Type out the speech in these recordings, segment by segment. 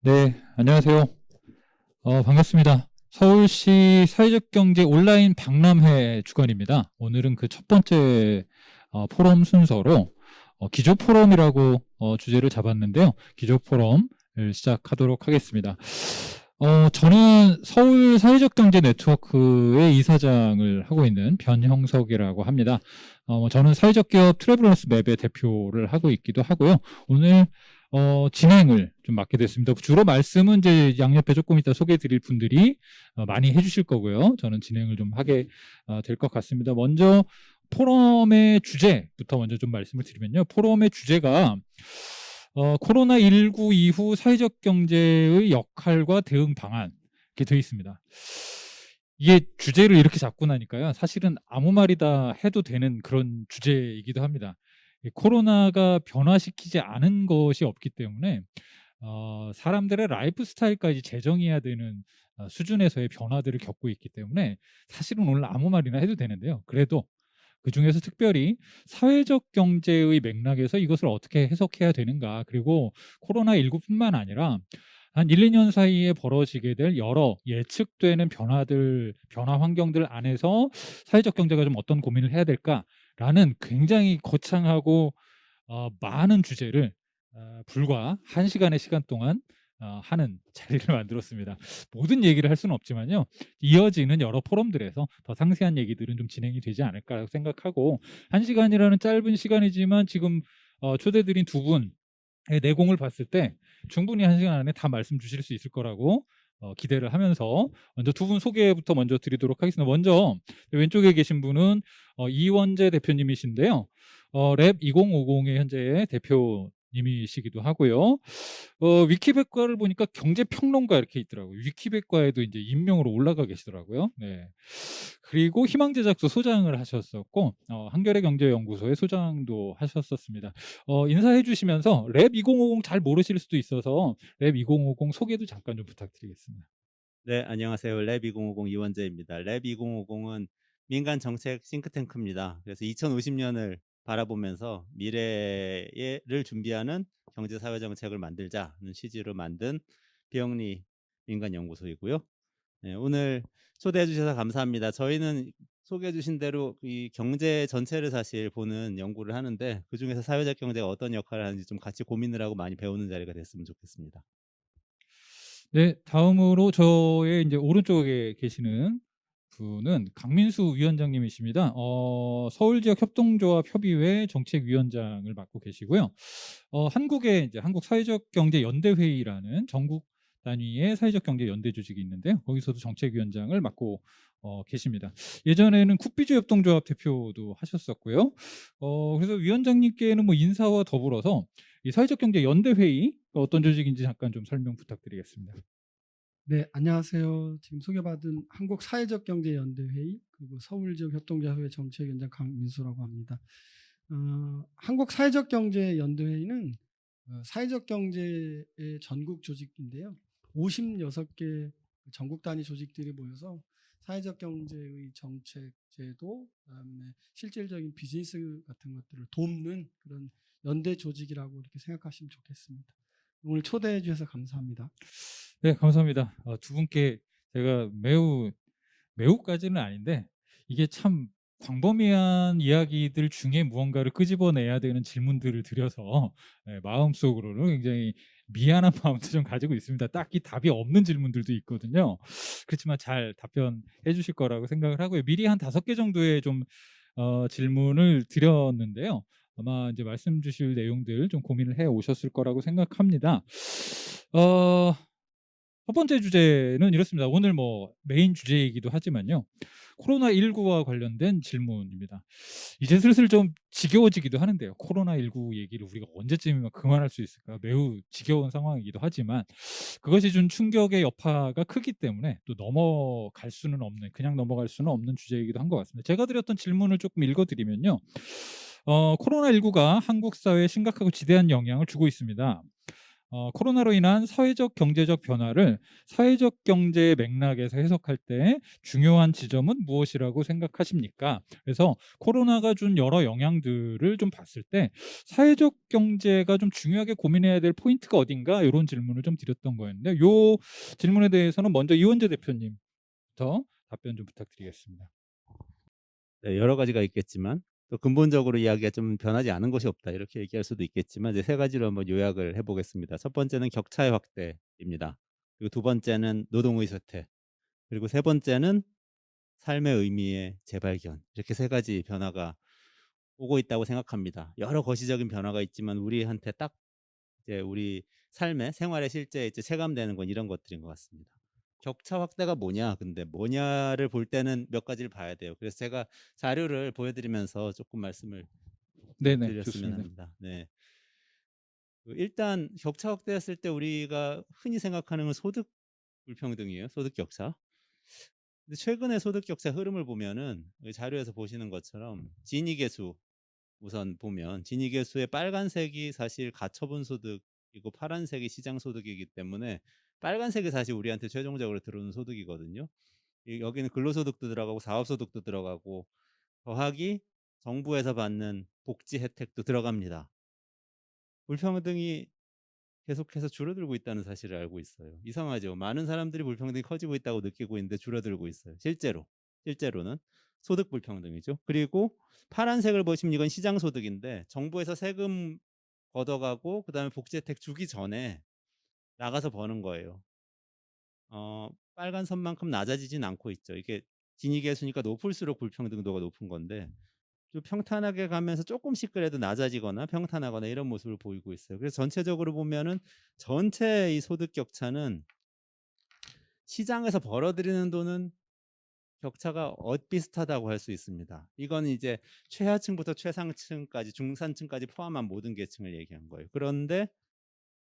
네, 안녕하세요. 반갑습니다. 서울시 사회적 경제 온라인 박람회 주간입니다. 오늘은 그 첫 번째 포럼 순서로 기조 포럼이라고 주제를 잡았는데요. 기조 포럼을 시작하도록 하겠습니다. 저는 서울 사회적 경제 네트워크의 이사장을 하고 있는 변형석이라고 합니다. 저는 사회적 기업 트래블러스 맵의 대표를 하고 있기도 하고요. 오늘 진행을 좀 맡게 됐습니다. 주로 말씀은 이제 양옆에 조금 이따 소개해 드릴 분들이 많이 해주실 거고요. 저는 진행을 좀 하게 될 것 같습니다. 먼저 포럼의 주제부터 먼저 좀 말씀을 드리면요. 포럼의 주제가 코로나19 이후 사회적 경제의 역할과 대응 방안 이렇게 되어 있습니다. 이게 주제를 이렇게 잡고 나니까요. 사실은 아무 말이다 해도 되는 그런 주제이기도 합니다. 코로나가 변화시키지 않은 것이 없기 때문에 사람들의 라이프 스타일까지 재정해야 되는 수준에서의 변화들을 겪고 있기 때문에 사실은 오늘 아무 말이나 해도 되는데요. 그래도 그중에서 특별히 사회적 경제의 맥락에서 이것을 어떻게 해석해야 되는가, 그리고 코로나19뿐만 아니라 한 1-2년 사이에 벌어지게 될 여러 예측되는 변화 환경들 안에서 사회적 경제가 좀 어떤 고민을 해야 될까라는 굉장히 거창하고 많은 주제를 불과 1시간의 시간 동안 하는 자리를 만들었습니다. 모든 얘기를 할 수는 없지만요. 이어지는 여러 포럼들에서 더 상세한 얘기들은 좀 진행이 되지 않을까라고 생각하고, 1시간이라는 짧은 시간이지만 지금 초대드린 두 분의 내공을 봤을 때 충분히 1시간 안에 다 말씀 주실 수 있을 거라고 기대를 하면서 먼저 두 분 소개부터 먼저 드리도록 하겠습니다. 먼저 왼쪽에 계신 분은 이원재 대표님이신데요. 랩 2050의 현재 대표님이시기도 하고요. 위키백과를 보니까 경제평론가 이렇게 있더라고요. 위키백과에도 이제 임명으로 올라가 계시더라고요. 네. 그리고 희망제작소 소장을 하셨었고 한겨레 경제연구소의 소장도 하셨었습니다. 인사해 주시면서 랩 2050 잘 모르실 수도 있어서 랩 2050 소개도 잠깐 좀 부탁드리겠습니다. 네, 안녕하세요. 랩 2050 이원재입니다. 랩 2050은 민간 정책 싱크탱크입니다. 그래서 2050년을 바라보면서 미래를 준비하는 경제 사회 정책을 만들자는 취지로 만든 비영리 민간 연구소이고요. 네, 오늘 초대해 주셔서 감사합니다. 저희는 소개해 주신 대로 이 경제 전체를 사실 보는 연구를 하는데, 그중에서 사회적 경제가 어떤 역할을 하는지 좀 같이 고민을 하고 많이 배우는 자리가 됐으면 좋겠습니다. 네, 다음으로 저의 이제 오른쪽에 계시는 분은 강민수 위원장님이십니다. 서울 지역 협동조합 협의회 정책위원장을 맡고 계시고요. 한국의 이제 한국 사회적 경제 연대 회의라는 전국 단위의 사회적 경제 연대 조직이 있는데요. 거기서도 정책위원장을 맡고 계십니다. 예전에는 쿡비즈 협동조합 대표도 하셨었고요. 그래서 위원장님께는 뭐 인사와 더불어서 이 사회적 경제 연대 회의 어떤 조직인지 잠깐 좀 설명 부탁드리겠습니다. 네, 안녕하세요. 지금 소개받은 한국사회적경제연대회의 그리고 서울지역 협동조합회 정책위원장 강민수라고 합니다. 한국사회적경제연대회의는 사회적 경제의 전국 조직인데요. 56개 전국 단위 조직들이 모여서 사회적 경제의 정책, 제도, 그다음에 실질적인 비즈니스 같은 것들을 돕는 그런 연대 조직이라고 이렇게 생각하시면 좋겠습니다. 오늘 초대해 주셔서 감사합니다. 네, 감사합니다. 두 분께 제가 매우까지는 아닌데 이게 참 광범위한 이야기들 중에 무언가를 끄집어내야 되는 질문들을 드려서 마음속으로는 굉장히 미안한 마음도 좀 가지고 있습니다. 딱히 답이 없는 질문들도 있거든요. 그렇지만 잘 답변해 주실 거라고 생각을 하고요. 미리 한 5개 정도의 좀 질문을 드렸는데요. 아마 이제 말씀 주실 내용들 좀 고민을 해 오셨을 거라고 생각합니다. 어 첫 번째 주제는 이렇습니다. 오늘 뭐 메인 주제이기도 하지만요. 코로나19와 관련된 질문입니다. 이제 슬슬 좀 지겨워지기도 하는데요. 코로나19 얘기를 우리가 언제쯤이면 그만할 수 있을까? 매우 지겨운 상황이기도 하지만 그것이 준 충격의 여파가 크기 때문에 또 그냥 넘어갈 수는 없는 주제이기도 한 것 같습니다. 제가 드렸던 질문을 조금 읽어드리면요. 코로나19가 한국 사회에 심각하고 지대한 영향을 주고 있습니다. 코로나로 인한 사회적 경제적 변화를 사회적 경제의 맥락에서 해석할 때 중요한 지점은 무엇이라고 생각하십니까? 그래서 코로나가 준 여러 영향들을 좀 봤을 때 사회적 경제가 좀 중요하게 고민해야 될 포인트가 어딘가 이런 질문을 좀 드렸던 거였는데 요 질문에 대해서는 먼저 이원재 대표님부터 답변 좀 부탁드리겠습니다. 네, 여러 가지가 있겠지만 또 근본적으로 이야기가 좀 변하지 않은 것이 없다 이렇게 얘기할 수도 있겠지만 이제 세 가지로 한번 요약을 해보겠습니다. 첫 번째는 격차의 확대입니다. 그리고 두 번째는 노동의 쇠퇴, 그리고 세 번째는 삶의 의미의 재발견. 이렇게 세 가지 변화가 오고 있다고 생각합니다. 여러 거시적인 변화가 있지만 우리한테 딱 이제 우리 삶의 생활에 실제 이제 체감되는 건 이런 것들인 것 같습니다. 격차 확대가 뭐냐? 근데 뭐냐를 볼 때는 몇 가지를 봐야 돼요. 그래서 제가 자료를 보여드리면서 조금 말씀을 네네, 드렸으면 좋습니다. 합니다. 네. 일단 격차 확대했을 때 우리가 흔히 생각하는 건 소득 불평등이에요. 소득 격차. 근데 최근에 소득 격차 흐름을 보면은 이 자료에서 보시는 것처럼 지니 계수 우선 보면 지니 계수의 빨간색이 사실 가처분 소득이고 파란색이 시장 소득이기 때문에 빨간색이 사실 우리한테 최종적으로 들어오는 소득이거든요. 여기는 근로소득도 들어가고 사업소득도 들어가고 더하기 정부에서 받는 복지 혜택도 들어갑니다. 불평등이 계속해서 줄어들고 있다는 사실을 알고 있어요. 이상하죠. 많은 사람들이 불평등이 커지고 있다고 느끼고 있는데 줄어들고 있어요. 실제로는 소득 불평등이죠. 그리고 파란색을 보시면 이건 시장 소득인데 정부에서 세금 걷어가고 그다음에 복지 혜택 주기 전에 나가서 버는 거예요. 빨간 선만큼 낮아지진 않고 있죠. 이게 진위 계수니까 높을수록 불평등도가 높은 건데 좀 평탄하게 가면서 조금씩 그래도 낮아지거나 평탄하거나 이런 모습을 보이고 있어요. 그래서 전체적으로 보면은 전체 이 소득 격차는 시장에서 벌어들이는 돈은 격차가 비슷하다고 할 수 있습니다. 이건 이제 최하층부터 최상층까지 중산층까지 포함한 모든 계층을 얘기한 거예요. 그런데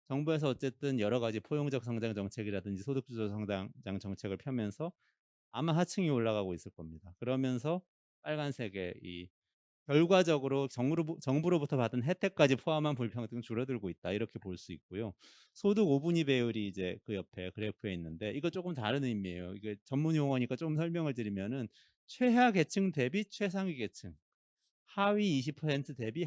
정부에서 어쨌든 여러 가지 포용적 성장 정책이라든지 소득주도 성장 정책을 펴면서 아마 하층이 올라가고 있을 겁니다. 그러면서 빨간색의 이 결과적으로 정부로부터 받은 혜택까지 포함한 불평등은 줄어들고 있다 이렇게 볼 수 있고요. 소득 5분위 배율이 이제 그 옆에 그래프에 있는데 이거 조금 다른 의미예요. 이게 전문 용어니까 좀 설명을 드리면은 최하 계층 대비 최상위 계층, 하위 20% 대비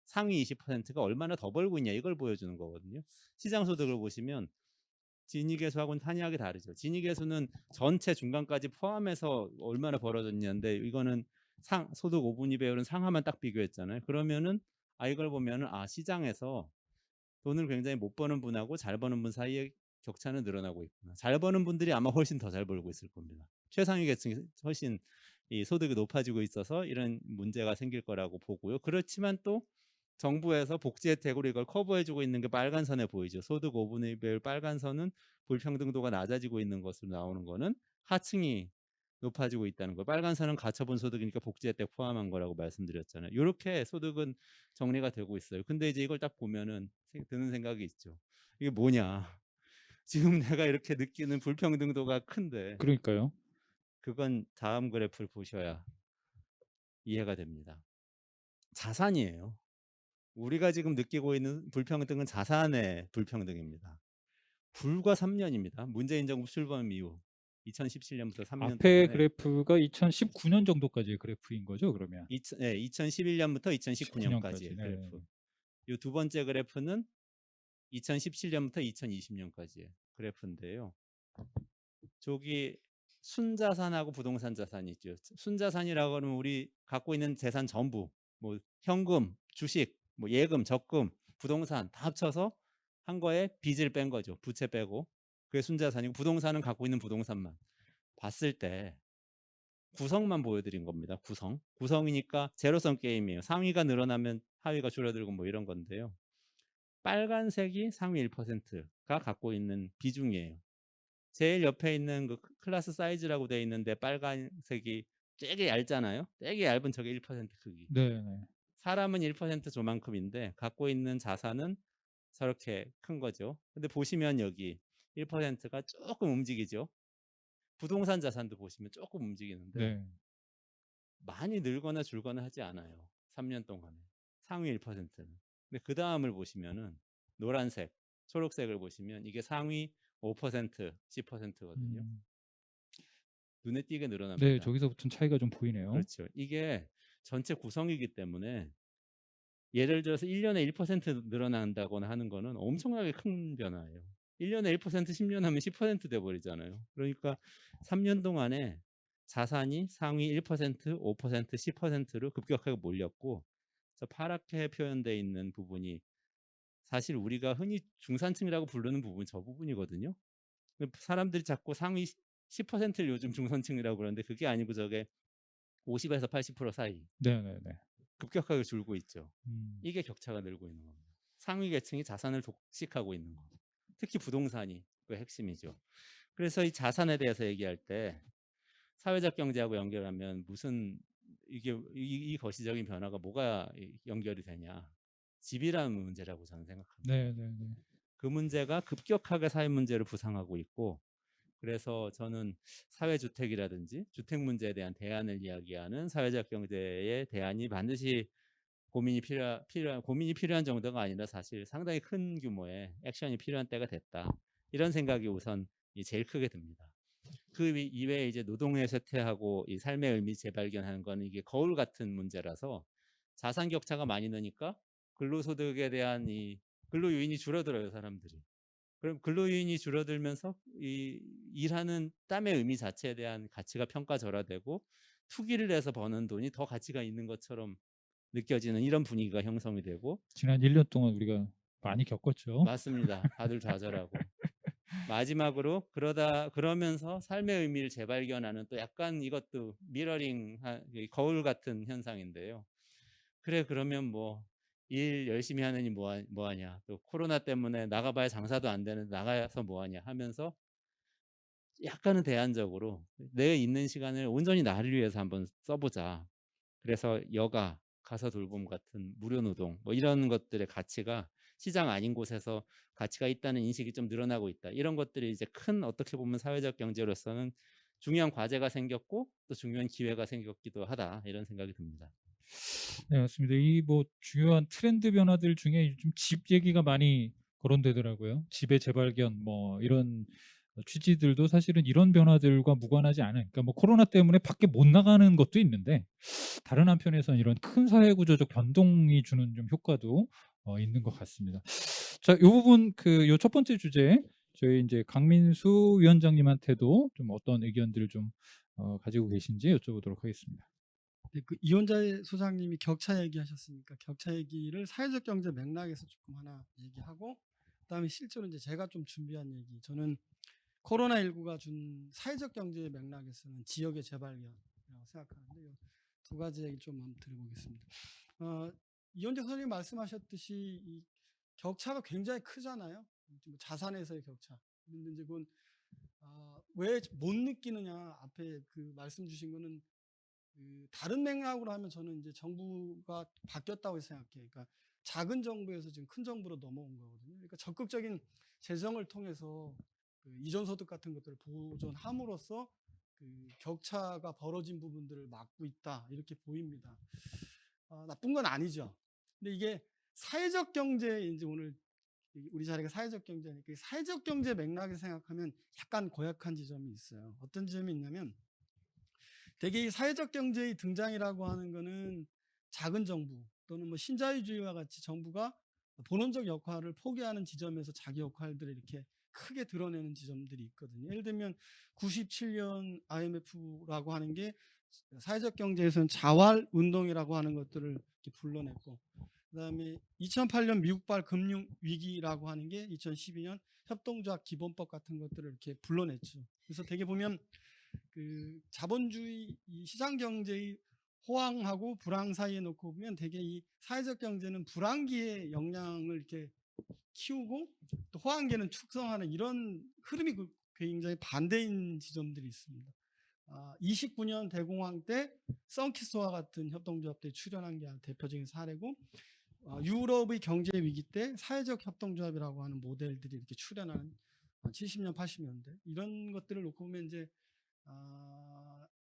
상위 20%가 얼마나 더 벌고 있냐 이걸 보여주는 거거든요. 시장 소득을 보시면 진위 계수하고는 한이하게 다르죠. 진위 계수는 전체 중간까지 포함해서 얼마나 벌어졌냐인데 이거는 소득 5분위 배율은 상하만 딱 비교했잖아요. 그러면은 이걸 보면은 시장에서 돈을 굉장히 못 버는 분하고 잘 버는 분 사이에 격차는 늘어나고 있구나. 잘 버는 분들이 아마 훨씬 더 잘 벌고 있을 겁니다. 최상위 계층이 훨씬 이 소득이 높아지고 있어서 이런 문제가 생길 거라고 보고요. 그렇지만 또 정부에서 복지 혜택으로 이걸 커버해주고 있는 게 빨간 선에 보이죠. 소득 5분의 1 빨간 선은 불평등도가 낮아지고 있는 것으로 나오는 거는 하층이 높아지고 있다는 거. 빨간 선은 가처분 소득이니까 복지 혜택 포함한 거라고 말씀드렸잖아요. 이렇게 소득은 정리가 되고 있어요. 근데 이제 이걸 딱 보면은 드는 생각이 있죠. 이게 뭐냐? 지금 내가 이렇게 느끼는 불평등도가 큰데 그러니까요. 그건 다음 그래프를 보셔야 이해가 됩니다. 자산이에요. 우리가 지금 느끼고 있는 불평등은 자산의 불평등입니다. 불과 3년입니다. 문재인 정부 출범 이후 2017년부터 3년 앞에 동안에 그래프가 2019년 정도까지의 그래프인 거죠, 그러면? 2011년부터 19년까지. 2019년까지의 네. 그래프. 이 두 번째 그래프는 2017년부터 2020년까지의 그래프인데요. 저기 순자산하고 부동산 자산이 있죠. 순자산이라고 하면 우리 갖고 있는 재산 전부, 뭐 현금, 주식, 뭐 예금, 적금, 부동산 다 합쳐서 한 거에 빚을 뺀 거죠. 부채 빼고. 그게 순자산이고 부동산은 갖고 있는 부동산만 봤을 때 구성만 보여드린 겁니다. 구성이니까 제로섬 게임이에요. 상위가 늘어나면 하위가 줄어들고 뭐 이런 건데요. 빨간색이 상위 1%가 갖고 있는 비중이에요. 제일 옆에 있는 그 클래스 사이즈라고 되어 있는데 빨간색이 되게 얇잖아요. 되게 얇은 저게 1% 크기. 네네. 사람은 1% 저만큼인데 갖고 있는 자산은 저렇게 큰 거죠. 근데 보시면 여기 1%가 조금 움직이죠. 부동산 자산도 보시면 조금 움직이는데 네. 많이 늘거나 줄거나 하지 않아요. 3년 동안에. 상위 1%는. 근데 그 다음을 보시면은 노란색 초록색을 보시면 이게 상위 5%, 10%거든요. 눈에 띄게 네, 늘어납니다. 저기서부터는 차이가 좀 보이네요. 그렇죠. 이게 전체 구성이기 때문에 예를 들어서 1년에 1% 늘어난다거나 하는 거는 엄청나게 큰 변화예요. 1년에 1%, 10년 하면 10% 돼 버리잖아요. 그러니까 3년 동안에 자산이 상위 1%, 5%, 10%로 급격하게 몰렸고, 저 파랗게 표현되어 있는 부분이 사실 우리가 흔히 중산층이라고 부르는 부분이 저 부분이거든요. 사람들이 자꾸 상위 10%를 요즘 중산층이라고 그러는데 그게 아니고 저게 50에서 80% 사이 네네네. 급격하게 줄고 있죠. 음. 이게 격차가 늘고 있는 겁니다. 상위 계층이 자산을 독식하고 있는 거. 특히 부동산이 그 핵심이죠. 그래서 이 자산에 대해서 얘기할 때 사회적 경제하고 연결하면 무슨 이게 이 거시적인 변화가 뭐가 연결이 되냐? 집이라는 문제라고 저는 생각합니다. 네네네. 그 문제가 급격하게 사회 문제를 부상하고 있고, 그래서 저는 사회주택이라든지 주택 문제에 대한 대안을 이야기하는 사회적 경제의 대안이 반드시 고민이 필요한 정도가 아니라 사실 상당히 큰 규모의 액션이 필요한 때가 됐다. 이런 생각이 우선 제일 크게 듭니다. 그 이외에 이제 노동의 쇠퇴하고 이 삶의 의미 재발견하는 거는 이게 거울 같은 문제라서 자산 격차가 많이 나니까 근로소득에 대한 이 근로 요인이 줄어들어요, 사람들이. 그럼 근로 요인이 줄어들면서 이 일하는 땀의 의미 자체에 대한 가치가 평가절하되고 투기를 해서 버는 돈이 더 가치가 있는 것처럼 느껴지는 이런 분위기가 형성이 되고, 지난 1년 동안 우리가 많이 겪었죠. 맞습니다. 다들 좌절하고 마지막으로 그러면서 삶의 의미를 재발견하는 또 약간 이것도 미러링 거울 같은 현상인데요. 그래 그러면 뭐 일 열심히 하느니 뭐하냐, 또 코로나 때문에 나가봐야 장사도 안 되는데 나가서 뭐하냐 하면서 약간은 대안적으로 내 있는 시간을 온전히 나를 위해서 한번 써보자. 그래서 여가, 가사 돌봄 같은 무료 노동 뭐 이런 것들의 가치가 시장 아닌 곳에서 가치가 있다는 인식이 좀 늘어나고 있다. 이런 것들이 이제 큰 어떻게 보면 사회적 경제로서는 중요한 과제가 생겼고 또 중요한 기회가 생겼기도 하다. 이런 생각이 듭니다. 네, 맞습니다. 이 뭐 중요한 트렌드 변화들 중에 요즘 집 얘기가 많이 거론되더라고요. 집의 재발견 뭐 이런 취지들도 사실은 이런 변화들과 무관하지 않은, 그러니까 뭐 코로나 때문에 밖에 못 나가는 것도 있는데 다른 한편에서는 이런 큰 사회 구조적 변동이 주는 좀 효과도 있는 것 같습니다. 자, 이 부분 요 첫 번째 주제 저희 이제 강민수 위원장님한테도 좀 어떤 의견들을 좀 가지고 계신지 여쭤보도록 하겠습니다. 네, 그 이혼자의 소장님이 격차 얘기하셨으니까 격차 얘기를 사회적 경제 맥락에서 조금 하나 얘기하고, 그다음에 실제로 이제 제가 좀 준비한 얘기, 저는 코로나19가 준 사회적 경제의 맥락에서는 지역의 재발견이라고 생각하는데요. 두 가지 얘기 좀 한번 드려보겠습니다. 이혼재 선생님 말씀하셨듯이 이 격차가 굉장히 크잖아요. 뭐 자산에서의 격차. 근데 이제 그건 왜 못 느끼느냐, 앞에 그 말씀 주신 거는 그 다른 맥락으로 하면 저는 이제 정부가 바뀌었다고 생각해요. 그러니까 작은 정부에서 지금 큰 정부로 넘어온 거거든요. 그러니까 적극적인 재정을 통해서 그 이전소득 같은 것들을 보존함으로써 그 격차가 벌어진 부분들을 막고 있다, 이렇게 보입니다. 나쁜 건 아니죠. 근데 이게 사회적 경제, 이제 오늘 우리 자리가 사회적 경제니까 이 사회적 경제 맥락에서 생각하면 약간 고약한 지점이 있어요. 어떤 지점이 있냐면, 대개 이 사회적 경제의 등장이라고 하는 거는 작은 정부 또는 뭐 신자유주의와 같이 정부가 본원적 역할을 포기하는 지점에서 자기 역할들을 이렇게 크게 드러내는 지점들이 있거든요. 예를 들면 97년 IMF라고 하는 게 사회적 경제에서는 자활 운동이라고 하는 것들을 이렇게 불러냈고, 그다음에 2008년 미국발 금융 위기라고 하는 게 2012년 협동조합 기본법 같은 것들을 이렇게 불러냈죠. 그래서 되게 보면 그 자본주의 이 시장 경제의 호황하고 불황 사이에 놓고 보면 되게 이 사회적 경제는 불황기에 영향을 이렇게 키우고 또 호황기는 축성하는 이런 흐름이 굉장히 반대인 지점들이 있습니다. 29년 대공황 때 썬키스와 같은 협동조합들이 출현한 게 대표적인 사례고, 유럽의 경제 위기 때 사회적 협동조합이라고 하는 모델들이 이렇게 출현하는 70년, 80년대 이런 것들을 놓고 보면 이제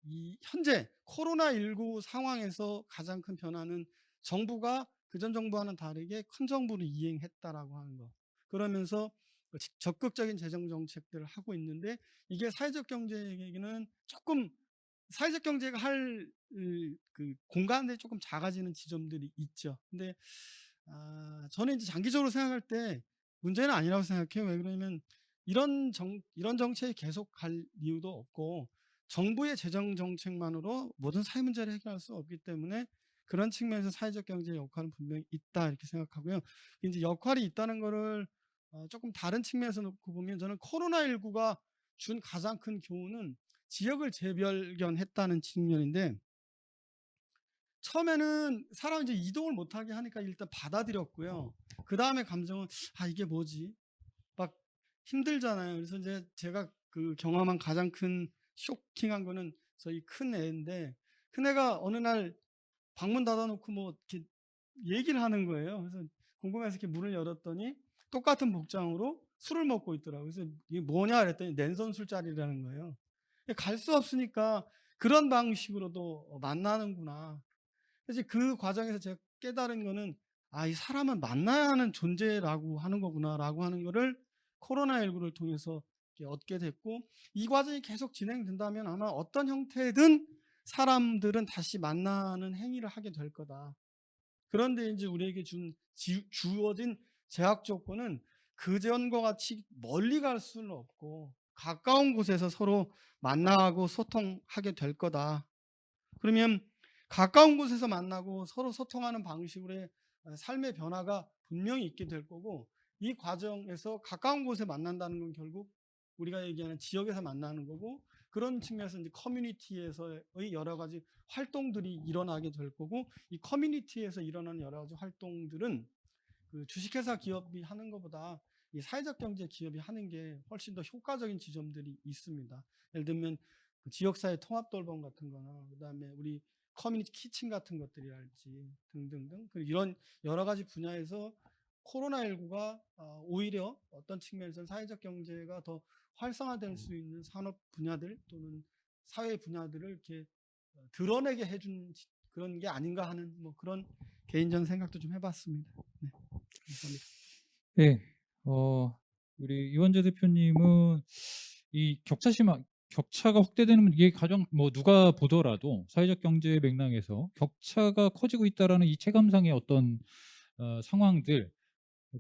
이 현재 코로나19 상황에서 가장 큰 변화는 정부가 그전 정부와는 다르게 큰 정부를 이행했다라고 하는 거. 그러면서 적극적인 재정 정책들을 하고 있는데 이게 사회적 경제에게는 조금 사회적 경제가 할 그 공간들이 조금 작아지는 지점들이 있죠. 근데 저는 이제 장기적으로 생각할 때 문제는 아니라고 생각해요. 왜 그러냐면 이런 정책이 계속 갈 이유도 없고 정부의 재정 정책만으로 모든 사회 문제를 해결할 수 없기 때문에 그런 측면에서 사회적 경제의 역할은 분명히 있다 이렇게 생각하고요. 이제 역할이 있다는 거를 조금 다른 측면에서 놓고 보면 저는 코로나19가 준 가장 큰 교훈은 지역을 재별견했다는 측면인데 처음에는 사람이 이제 이동을 못하게 하니까 일단 받아들였고요. 그 다음에 감정은 이게 뭐지? 막 힘들잖아요. 그래서 이제 제가 그 경험한 가장 큰 쇼킹한 거는 저희 큰 애인데 큰 애가 어느 날 방문 닫아놓고 뭐 이렇게 얘기를 하는 거예요. 그래서 궁금해서 이렇게 문을 열었더니 똑같은 복장으로 술을 먹고 있더라고요. 그래서 이게 뭐냐 그랬더니 랜선 술자리라는 거예요. 갈 수 없으니까 그런 방식으로도 만나는구나. 그래서 그 과정에서 제가 깨달은 거는 이 사람은 만나야 하는 존재라고 하는 거구나라고 하는 거를 코로나19를 통해서 이렇게 얻게 됐고 이 과정이 계속 진행된다면 아마 어떤 형태든 사람들은 다시 만나는 행위를 하게 될 거다. 그런데 이제 우리에게 주어진 제약 조건은 그전과 같이 멀리 갈 수는 없고 가까운 곳에서 서로 만나고 소통하게 될 거다. 그러면 가까운 곳에서 만나고 서로 소통하는 방식으로의 삶의 변화가 분명히 있게 될 거고 이 과정에서 가까운 곳에 만난다는 건 결국 우리가 얘기하는 지역에서 만나는 거고 그런 측면에서 이제 커뮤니티에서의 여러 가지 활동들이 일어나게 될 거고 이 커뮤니티에서 일어나는 여러 가지 활동들은 그 주식회사 기업이 하는 것보다 이 사회적 경제 기업이 하는 게 훨씬 더 효과적인 지점들이 있습니다. 예를 들면 그 지역사회 통합돌봄 같은 거나 그다음에 우리 커뮤니티 키친 같은 것들이랄지 등등등 이런 여러 가지 분야에서 코로나19가 오히려 어떤 측면에서는 사회적 경제가 더 활성화될 수 있는 산업 분야들 또는 사회 분야들을 이렇게 드러내게 해준 그런 게 아닌가 하는 뭐 그런 개인적인 생각도 좀 해봤습니다. 네, 감사합니다. 네, 우리 이원재 대표님은 이 격차가 확대되는 이게 가장 뭐 누가 보더라도 사회적 경제 맥락에서 격차가 커지고 있다라는 이 체감상의 어떤 상황들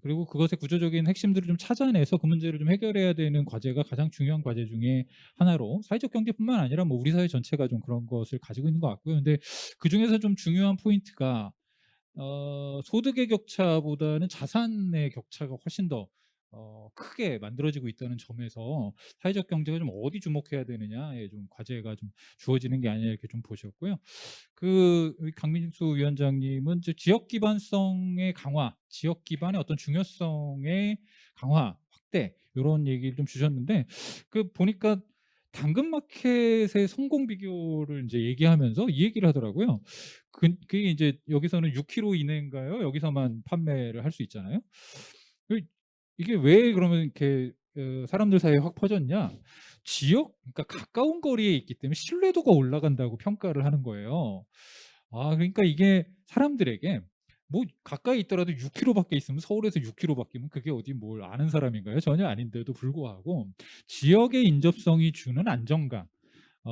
그리고 그것의 구조적인 핵심들을 좀 찾아내서 그 문제를 좀 해결해야 되는 과제가 가장 중요한 과제 중에 하나로 사회적 경제뿐만 아니라 뭐 우리 사회 전체가 좀 그런 것을 가지고 있는 것 같고요. 근데 그 중에서 좀 중요한 포인트가 소득의 격차보다는 자산의 격차가 훨씬 더 크게 만들어지고 있다는 점에서 사회적 경제가 좀 어디 주목해야 되느냐에 좀 과제가 좀 주어지는 게 아니냐 이렇게 좀 보셨고요. 우리 강민수 위원장님은 이제 지역 기반성의 강화, 지역 기반의 어떤 중요성의 강화, 확대 이런 얘기를 좀 주셨는데 그 보니까 당근마켓의 성공 비교를 이제 얘기하면서 이 얘기를 하더라고요. 그게 이제 여기서는 6km 이내인가요? 여기서만 판매를 할 수 있잖아요. 이게 왜 그러면 이렇게 사람들 사이에 확 퍼졌냐? 그러니까 가까운 거리에 있기 때문에 신뢰도가 올라간다고 평가를 하는 거예요. 그러니까 이게 사람들에게 뭐 가까이 있더라도 6km밖에 있으면 서울에서 6km밖이면 그게 어디 뭘 아는 사람인가요? 전혀 아닌데도 불구하고 지역의 인접성이 주는 안정감,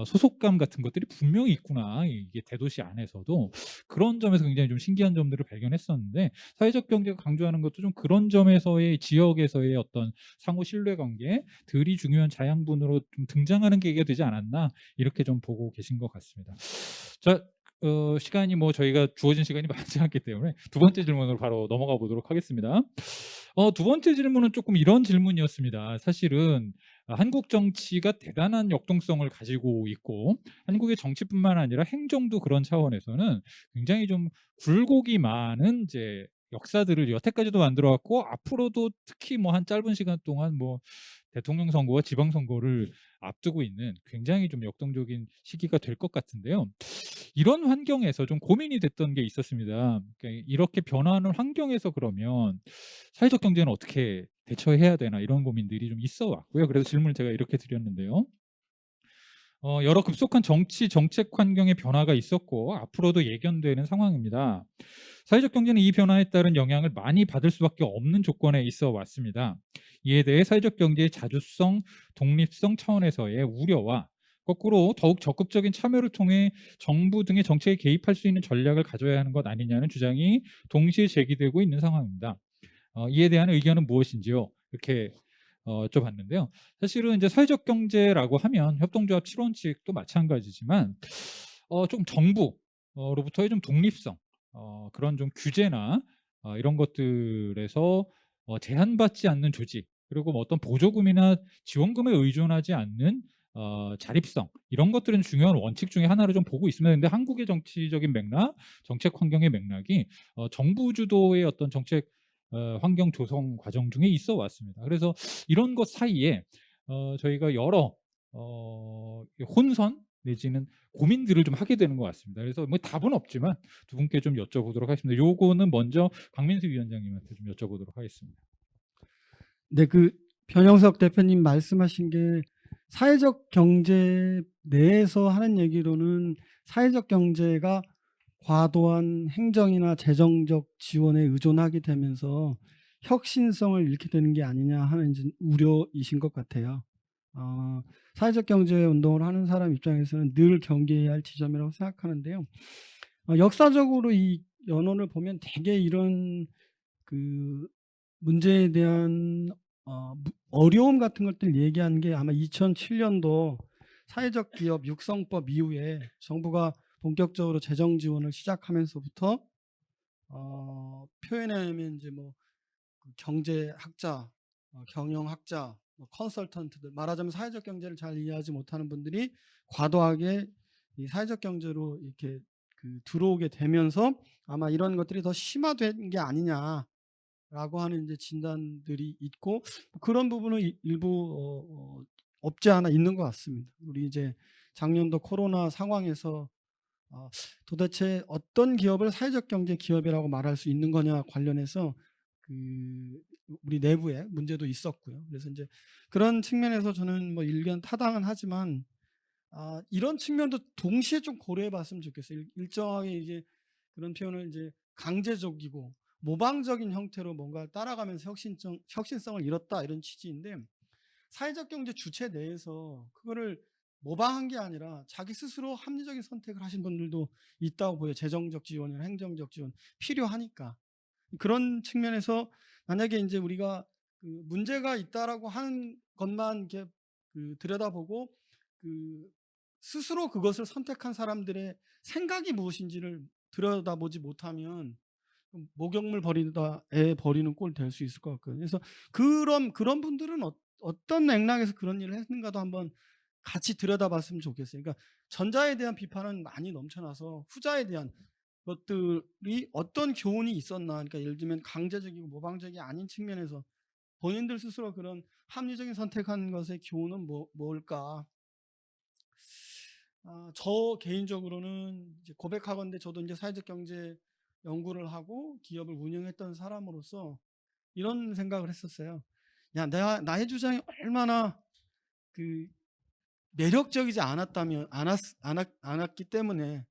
소속감 같은 것들이 분명히 있구나. 이게 대도시 안에서도 그런 점에서 굉장히 좀 신기한 점들을 발견했었는데 사회적 경제가 강조하는 것도 좀 그런 점에서의 지역에서의 어떤 상호 신뢰관계들이 중요한 자양분으로 좀 등장하는 계기가 되지 않았나 이렇게 좀 보고 계신 것 같습니다. 자, 시간이 뭐 저희가 주어진 시간이 많지 않기 때문에 두 번째 질문으로 바로 넘어가 보도록 하겠습니다. 두 번째 질문은 조금 이런 질문이었습니다. 사실은 한국 정치가 대단한 역동성을 가지고 있고 한국의 정치뿐만 아니라 행정도 그런 차원에서는 굉장히 좀 굴곡이 많은 이제 역사들을 여태까지도 만들어 왔고 앞으로도 특히 뭐 한 짧은 시간 동안 뭐 대통령 선거와 지방 선거를 앞두고 있는 굉장히 좀 역동적인 시기가 될 것 같은데요. 이런 환경에서 좀 고민이 됐던 게 있었습니다. 그러니까 이렇게 변화하는 환경에서 그러면 사회적 경제는 어떻게 대처해야 되나 이런 고민들이 좀 있어 왔고요. 그래서 질문을 제가 이렇게 드렸는데요. 여러 급속한 정치 정책 환경의 변화가 있었고 앞으로도 예견되는 상황입니다. 사회적 경제는 이 변화에 따른 영향을 많이 받을 수밖에 없는 조건에 있어 왔습니다. 이에 대해 사회적 경제의 자주성, 독립성 차원에서의 우려와 거꾸로 더욱 적극적인 참여를 통해 정부 등의 정책에 개입할 수 있는 전략을 가져야 하는 것 아니냐는 주장이 동시에 제기되고 있는 상황입니다. 이에 대한 의견은 무엇인지요? 이렇게 여쭤봤는데요. 사실은 이제 사회적 경제라고 하면 협동조합 7원칙도 마찬가지지만 좀 정부로부터의 좀 독립성, 그런 좀 규제나 이런 것들에서 제한받지 않는 조직, 그리고 뭐 어떤 보조금이나 지원금에 의존하지 않는 자립성, 이런 것들은 중요한 원칙 중에 하나를 좀 보고 있습니다. 근데 한국의 정치적인 맥락, 정책 환경의 맥락이 정부 주도의 어떤 정책 환경 조성 과정 중에 있어 왔습니다. 그래서 이런 것 사이에 저희가 여러 혼선 내지는 고민들을 좀 하게 되는 것 같습니다. 그래서 뭐 답은 없지만 두 분께 좀 여쭤보도록 하겠습니다. 요거는 먼저 강민수 위원장님한테 좀 여쭤보도록 하겠습니다. 네, 그 변영석 대표님 말씀하신 게 사회적 경제 내에서 하는 얘기로는 사회적 경제가 과도한 행정이나 재정적 지원에 의존하게 되면서 혁신성을 잃게 되는 게 아니냐 하는 이제 우려이신 것 같아요. 사회적 경제 운동을 하는 사람 입장에서는 늘 경계해야 할 지점이라고 생각하는데요. 역사적으로 이 연원을 보면 대개 이런 그 문제에 대한 어려움 같은 것들 얘기한 게 아마 2007년도 사회적 기업 육성법 이후에 정부가 본격적으로 재정 지원을 시작하면서부터 표현하면 이제 뭐 그 경제학자, 경영학자, 뭐 컨설턴트들, 말하자면 사회적 경제를 잘 이해하지 못하는 분들이 과도하게 이 사회적 경제로 이렇게 그 들어오게 되면서 아마 이런 것들이 더 심화된 게 아니냐라고 하는 이제 진단들이 있고, 그런 부분은 일부 없지 않아 있는 것 같습니다. 우리 이제 작년도 코로나 상황에서 도대체 어떤 기업을 사회적 경제 기업이라고 말할 수 있는 거냐 관련해서 그 우리 내부에 문제도 있었고요. 그래서 이제 그런 측면에서 저는 뭐 일견 타당은 하지만 이런 측면도 동시에 좀 고려해 봤으면 좋겠어요. 일정하게 이제 그런 표현을 이제 강제적이고 모방적인 형태로 뭔가 따라가면서 혁신성을 잃었다 이런 취지인데, 사회적 경제 주체 내에서 그거를 모방한 게 아니라 자기 스스로 합리적인 선택을 하신 분들도 있다고 보여요. 재정적 지원이나 행정적 지원 필요하니까. 그런 측면에서 만약에 이제 우리가 그 문제가 있다라고 하는 것만 이렇게 그 들여다보고 그 스스로 그것을 선택한 사람들의 생각이 무엇인지를 들여다보지 못하면 목욕물 버리다 애 버리는 꼴 될 수 있을 것 같거든요. 그래서 그런 분들은 어떤 맥락에서 그런 일을 했는가도 한번 같이 들여다봤으면 좋겠어요. 그러니까 전자에 대한 비판은 많이 넘쳐나서 후자에 대한 것들이 어떤 교훈이 있었나, 그러니까 예를 들면 강제적이고 모방적이 아닌 측면에서 본인들 스스로 그런 합리적인 선택한 것의 교훈은 뭘까? 저 개인적으로는 이제 고백하건대 저도 이제 사회적 경제 연구를 하고 기업을 운영했던 사람으로서 이런 생각을 했었어요. 야, 나의 주장이 얼마나 그 매력적이지 않았기 때문에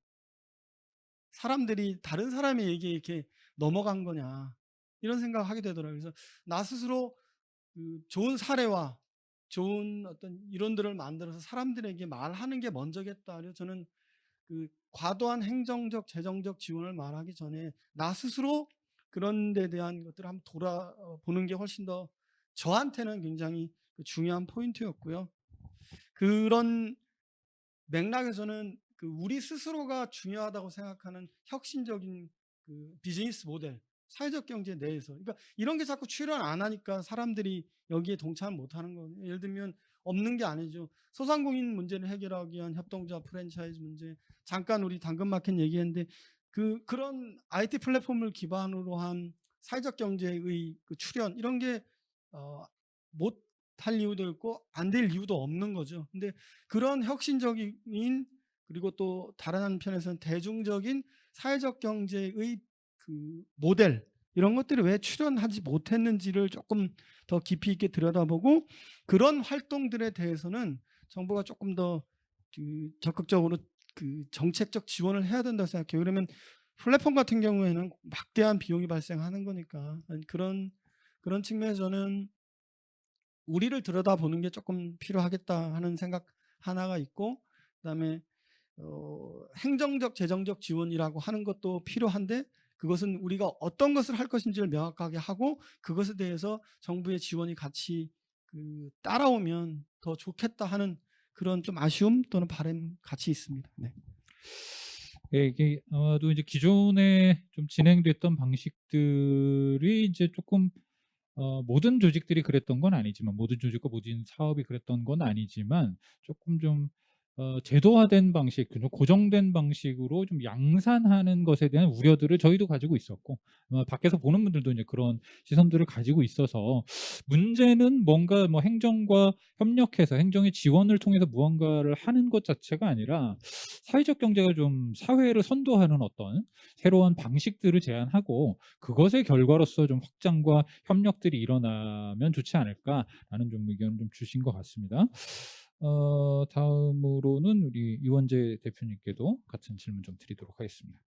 사람들이 다른 사람의 얘기에 이렇게 넘어간 거냐, 이런 생각을 하게 되더라고요. 그래서 나 스스로 그 좋은 사례와 좋은 어떤 이론들을 만들어서 사람들에게 말하는 게 먼저겠다. 그래서 저는 그 과도한 행정적 재정적 지원을 말하기 전에 나 스스로 그런 데 대한 것들을 한번 돌아보는 게 훨씬 더 저한테는 굉장히 그 중요한 포인트였고요. 그런 맥락에서는 그 우리 스스로가 중요하다고 생각하는 혁신적인 그 비즈니스 모델, 사회적 경제 내에서, 그러니까 이런 게 자꾸 출현 안 하니까 사람들이 여기에 동참 못 하는 거예요. 예를 들면 없는 게 아니죠. 소상공인 문제를 해결하기 위한 협동조합 프랜차이즈 문제, 잠깐 우리 당근마켓 얘기했는데 그런 IT 플랫폼을 기반으로 한 사회적 경제의 그 출현, 이런 게 못할 이유도 있고 안 될 이유도 없는 거죠. 근데 그런 혁신적인, 그리고 또 다른 한편에서는 대중적인 사회적 경제의 그 모델, 이런 것들이 왜 출현하지 못했는지를 조금 더 깊이 있게 들여다보고 그런 활동들에 대해서는 정부가 조금 더 적극적으로 정책적 지원을 해야 된다고 생각해요. 그러면 플랫폼 같은 경우에는 막대한 비용이 발생하는 거니까 그런 측면에서 저는 우리를 들여다보는 게 조금 필요하겠다 하는 생각 하나가 있고, 그다음에 행정적 재정적 지원이라고 하는 것도 필요한데 그것은 우리가 어떤 것을 할 것인지를 명확하게 하고 그것에 대해서 정부의 지원이 같이 따라오면 더 좋겠다 하는 그런 좀 아쉬움 또는 바람 같이 있습니다. 네. 예, 이게 아마도 이제 기존에 좀 진행됐던 방식들이 이제 조금 모든 조직들이 그랬던 건 아니지만 모든 조직과 모든 사업이 그랬던 건 아니지만 조금 좀 제도화된 방식, 좀 고정된 방식으로 좀 양산하는 것에 대한 우려들을 저희도 가지고 있었고 밖에서 보는 분들도 이제 그런 시선들을 가지고 있어서 문제는 뭔가 뭐 행정과 협력해서 행정의 지원을 통해서 무언가를 하는 것 자체가 아니라 사회적 경제가 좀 사회를 선도하는 어떤 새로운 방식들을 제안하고 그것의 결과로서 좀 확장과 협력들이 일어나면 좋지 않을까라는 좀 의견을 좀 주신 것 같습니다. 다음으로는 우리 이원재 대표님께도 같은 질문 좀 드리도록 하겠습니다.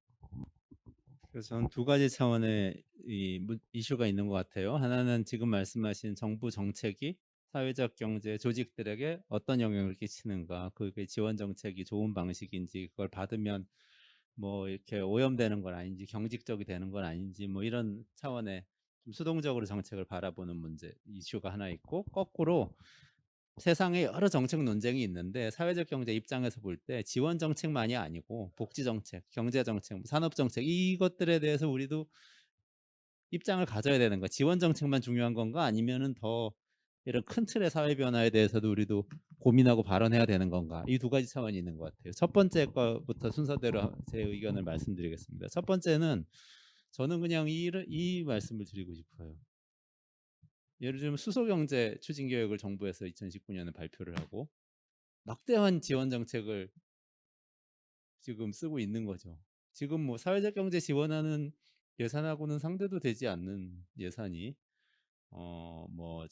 그래서 저는 두 가지 차원의 이슈가 있는 것 같아요. 하나는 지금 말씀하신 정부 정책이 사회적 경제 조직들에게 어떤 영향을 끼치는가, 그게 지원 정책이 좋은 방식인지, 그걸 받으면 뭐 이렇게 오염되는 건 아닌지, 경직적이 되는 건 아닌지, 뭐 이런 차원의 좀 수동적으로 정책을 바라보는 문제 이슈가 하나 있고, 거꾸로 세상에 여러 정책 논쟁이 있는데 사회적 경제 입장에서 볼 때 지원 정책만이 아니고 복지 정책, 경제 정책, 산업 정책 이것들에 대해서 우리도 입장을 가져야 되는 거야. 지원 정책만 중요한 건가 아니면은 더 이런 큰 틀의 사회 변화에 대해서도 우리도 고민하고 발언해야 되는 건가? 이 두 가지 차원이 있는 것 같아요. 첫 번째 거부터 순서대로 제 의견을 말씀드리겠습니다. 첫 번째는 저는 그냥 이 말씀을 드리고 싶어요. 예를 들면 수소경제 추진 계획을 정부에서 2019년에 발표를 하고 막대한 지원 정책을 지금 쓰고 있는 거죠. 지금 뭐 사회적 경제 지원하는 예산하고는 상대도 되지 않는 예산이 뭐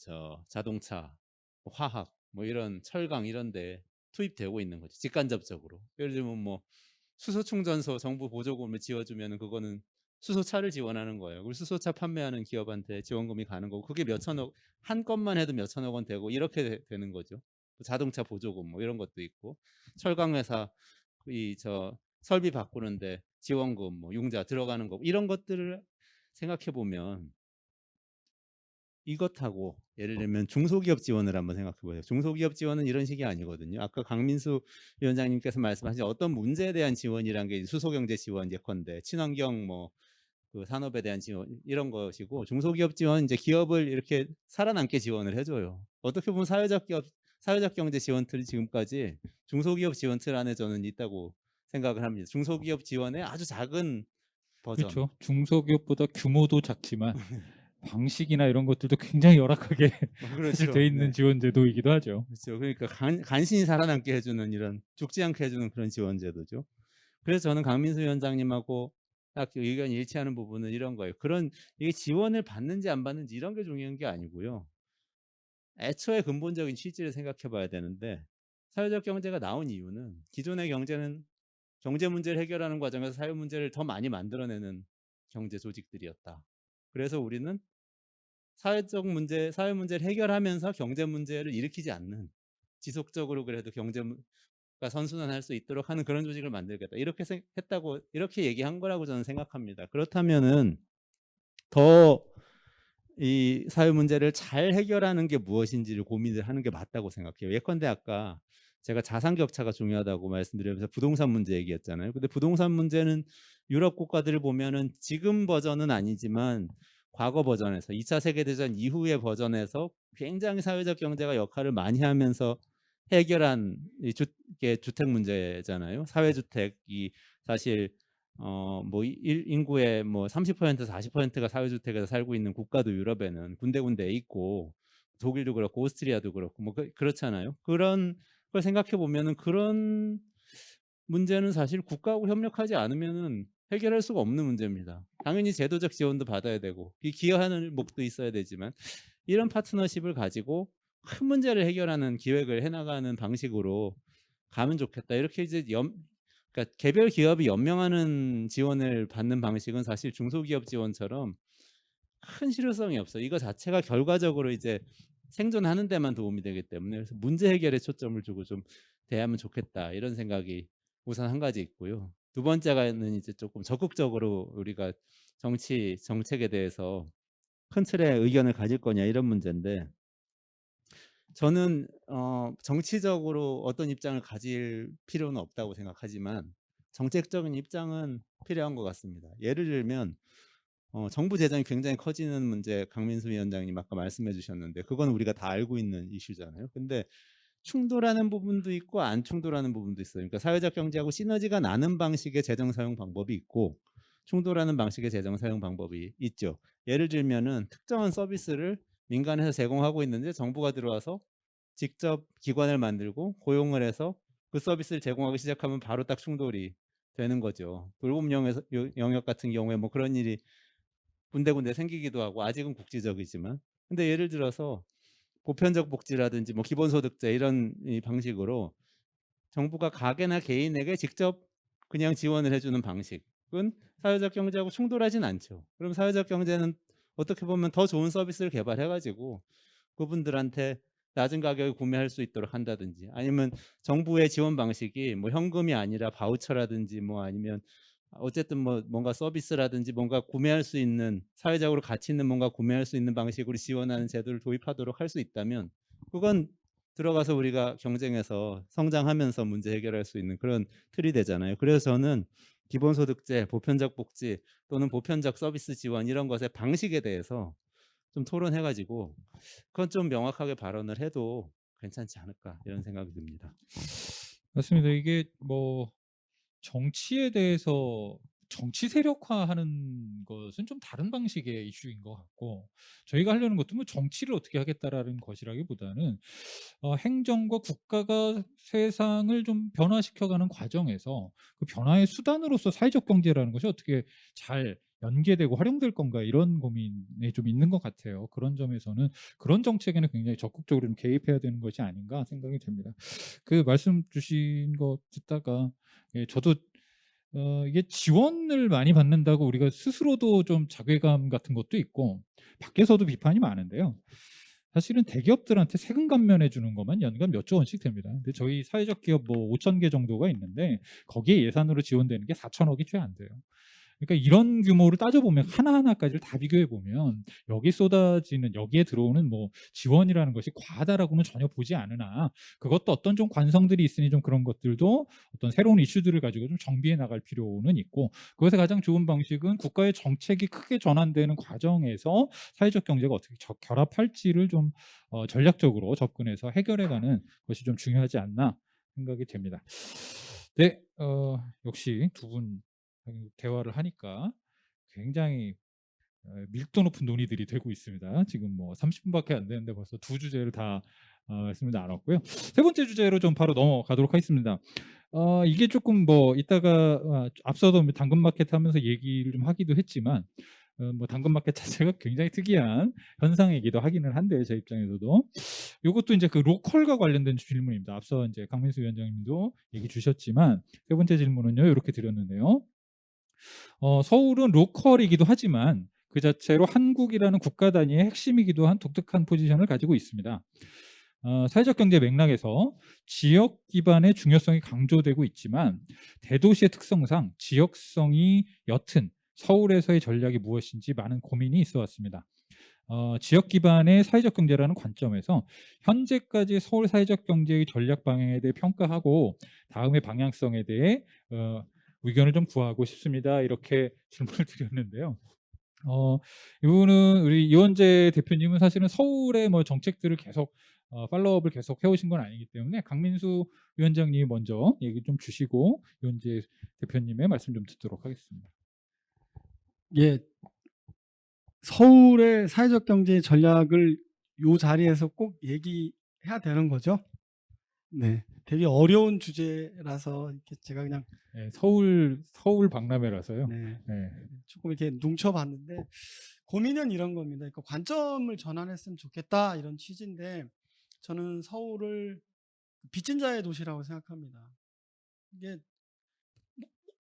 자동차, 뭐 화학, 뭐 이런 철강 이런 데 투입되고 있는 거죠. 직간접적으로. 예를 들면 뭐 수소 충전소 정부 보조금을 지어주면 그거는 수소차를 지원하는 거예요. 그리고 수소차 판매하는 기업한테 지원금이 가는 거고 그게 몇천억 한 건만 해도 몇천억 원 되고 이렇게 되는 거죠. 자동차 보조금 뭐 이런 것도 있고 철강 회사 설비 바꾸는데 지원금 뭐 융자 들어가는 거 이런 것들을 생각해 보면 이것하고 예를 들면 중소기업 지원을 한번 생각해 보세요. 중소기업 지원은 이런 식이 아니거든요. 아까 강민수 위원장님께서 말씀하신 어떤 문제에 대한 지원이란 게 수소경제 지원 예컨대 친환경 뭐 그 산업에 대한 지원 이런 것이고 중소기업 지원 이제 기업을 이렇게 살아남게 지원을 해줘요. 어떻게 보면 사회적 경제 지원 틀이 지금까지 중소기업 지원 틀 안에 저는 있다고 생각을 합니다. 중소기업 지원의 아주 작은 버전. 그렇죠. 중소기업보다 규모도 작지만 방식이나 이런 것들도 굉장히 열악하게 사실 그렇죠. 돼 있는 네. 지원 제도이기도 하죠. 그렇죠. 그러니까 간신히 살아남게 해주는 이런 죽지 않게 해주는 그런 지원 제도죠. 그래서 저는 강민수 위원장님하고 딱 의견이 일치하는 부분은 이런 거예요. 이게 지원을 받는지 안 받는지 이런 게 중요한 게 아니고요. 애초에 근본적인 취지를 생각해 봐야 되는데 사회적 경제가 나온 이유는 기존의 경제는 경제 문제를 해결하는 과정에서 사회 문제를 더 많이 만들어내는 경제 조직들이었다. 그래서 우리는 사회 문제를 해결하면서 경제 문제를 일으키지 않는 지속적으로 그래도 경제가 선순환할 수 있도록 하는 그런 조직을 만들겠다. 이렇게 했다고 이렇게 얘기한 거라고 저는 생각합니다. 그렇다면은 더 이 사회 문제를 잘 해결하는 게 무엇인지를 고민을 하는 게 맞다고 생각해요. 예컨대 아까 제가 자산 격차가 중요하다고 말씀드리면서 부동산 문제 얘기했잖아요. 근데 부동산 문제는 유럽 국가들을 보면은 지금 버전은 아니지만 과거 버전에서 2차 세계대전 이후의 버전에서 굉장히 사회적 경제가 역할을 많이 하면서 해결한 주택 문제잖아요. 사회주택이 사실 뭐 인구의 뭐 30% 40%가 사회주택에서 살고 있는 국가도 유럽에는 군데군데 있고 독일도 그렇고 오스트리아도 그렇고 뭐 그렇잖아요. 그런 걸 생각해 보면은 그런 문제는 사실 국가하고 협력하지 않으면은 해결할 수가 없는 문제입니다. 당연히 제도적 지원도 받아야 되고 기여하는 목도 있어야 되지만 이런 파트너십을 가지고 큰 문제를 해결하는 기획을 해나가는 방식으로 가면 좋겠다. 이렇게 이제 그러니까 개별 기업이 연명하는 지원을 받는 방식은 사실 중소기업 지원처럼 큰 실효성이 없어요. 이거 자체가 결과적으로 이제 생존하는 데만 도움이 되기 때문에 그래서 문제 해결에 초점을 두고 좀 대하면 좋겠다 이런 생각이 우선 한 가지 있고요. 두 번째가는 이제 조금 적극적으로 우리가 정치 정책에 대해서 큰 틀의 의견을 가질 거냐 이런 문제인데 저는 정치적으로 어떤 입장을 가질 필요는 없다고 생각하지만 정책적인 입장은 필요한 것 같습니다. 예를 들면 정부 재정이 굉장히 커지는 문제 강민수 위원장님 아까 말씀해 주셨는데 그건 우리가 다 알고 있는 이슈잖아요. 근데 충돌하는 부분도 있고 안 충돌하는 부분도 있어요. 그러니까 사회적 경제하고 시너지가 나는 방식의 재정 사용 방법이 있고 충돌하는 방식의 재정 사용 방법이 있죠. 예를 들면은 특정한 서비스를 민간에서 제공하고 있는데 정부가 들어와서 직접 기관을 만들고 고용을 해서 그 서비스를 제공하기 시작하면 바로 딱 충돌이 되는 거죠. 돌봄 영역 같은 경우에 뭐 그런 일이 군데군데 생기기도 하고 아직은 국지적이지만 근데 예를 들어서 보편적 복지라든지 뭐 기본소득제 이런 이 방식으로 정부가 가게나 개인에게 직접 그냥 지원을 해주는 방식은 사회적 경제하고 충돌하진 않죠. 그럼 사회적 경제는 어떻게 보면 더 좋은 서비스를 개발해가지고 그분들한테 낮은 가격에 구매할 수 있도록 한다든지 아니면 정부의 지원 방식이 뭐 현금이 아니라 바우처라든지 뭐 아니면 어쨌든 뭐 뭔가 서비스라든지 뭔가 구매할 수 있는 사회적으로 가치 있는 뭔가 구매할 수 있는 방식으로 지원하는 제도를 도입하도록 할 수 있다면 그건 들어가서 우리가 경쟁해서 성장하면서 문제 해결할 수 있는 그런 틀이 되잖아요. 그래서 저는 기본소득제, 보편적 복지 또는 보편적 서비스 지원 이런 것의 방식에 대해서 좀 토론해가지고 그건 좀 명확하게 발언을 해도 괜찮지 않을까 이런 생각이 듭니다. 맞습니다. 이게 뭐 정치에 대해서 정치 세력화하는 것은 좀 다른 방식의 이슈인 것 같고 저희가 하려는 것도 뭐 정치를 어떻게 하겠다라는 것이라기보다는 행정과 국가가 세상을 좀 변화시켜가는 과정에서 그 변화의 수단으로서 사회적 경제라는 것이 어떻게 잘 연계되고 활용될 건가 이런 고민이 좀 있는 것 같아요. 그런 점에서는 그런 정책에는 굉장히 적극적으로 좀 개입해야 되는 것이 아닌가 생각이 됩니다. 그 말씀 주신 거 듣다가 예, 저도 이게 지원을 많이 받는다고 우리가 스스로도 좀 자괴감 같은 것도 있고 밖에서도 비판이 많은데요. 사실은 대기업들한테 세금 감면해 주는 것만 연간 몇 조 원씩 됩니다. 근데 저희 사회적 기업 뭐 5천 개 정도가 있는데 거기에 예산으로 지원되는 게 4천억이 채 안 돼요. 그러니까 이런 규모를 따져보면 하나하나까지를 다 비교해 보면 여기 쏟아지는 여기에 들어오는 뭐 지원이라는 것이 과하다라고는 전혀 보지 않으나 그것도 어떤 좀 관성들이 있으니 좀 그런 것들도 어떤 새로운 이슈들을 가지고 좀 정비해 나갈 필요는 있고 그것의 가장 좋은 방식은 국가의 정책이 크게 전환되는 과정에서 사회적 경제가 어떻게 결합할지를 좀 전략적으로 접근해서 해결해가는 것이 좀 중요하지 않나 생각이 됩니다. 네, 역시 두 분 대화를 하니까 굉장히 밀도 높은 논의들이 되고 있습니다. 지금 뭐 30분밖에 안 되는데 벌써 두 주제를 다 말씀을 나눴고요. 세 번째 주제로 좀 바로 넘어가도록 하겠습니다. 이게 조금 뭐 이따가 앞서도 당근마켓 하면서 얘기를 좀 하기도 했지만 뭐 당근마켓 자체가 굉장히 특이한 현상이기도 하기는 한데 제 입장에서도 이것도 이제 그 로컬과 관련된 질문입니다. 앞서 이제 강민수 위원장님도 얘기 주셨지만 세 번째 질문은요 이렇게 드렸는데요. 서울은 로컬이기도 하지만 그 자체로 한국이라는 국가 단위의 핵심이기도 한 독특한 포지션을 가지고 있습니다. 사회적 경제 맥락에서 지역 기반의 중요성이 강조되고 있지만 대도시의 특성상 지역성이 옅은 서울에서의 전략이 무엇인지 많은 고민이 있어 왔습니다. 지역 기반의 사회적 경제라는 관점에서 현재까지 서울 사회적 경제의 전략 방향에 대해 평가하고 다음의 방향성에 대해 의견을 좀 구하고 싶습니다. 이렇게 질문을 드렸는데요. 이분은 우리 이원재 대표님은 사실은 서울의 뭐 정책들을 계속 팔로우업을 계속 해오신 건 아니기 때문에 강민수 위원장님이 먼저 얘기 좀 주시고 이원재 대표님의 말씀 좀 듣도록 하겠습니다. 예, 서울의 사회적 경제 전략을 이 자리에서 꼭 얘기해야 되는 거죠. 네, 되게 어려운 주제라서 이렇게 제가 그냥 네, 서울 박람회라서요. 네, 네. 조금 이렇게 뭉쳐봤는데 고민은 이런 겁니다. 그러니까 관점을 전환했으면 좋겠다 이런 취지인데 저는 서울을 빚진 자의 도시라고 생각합니다. 이게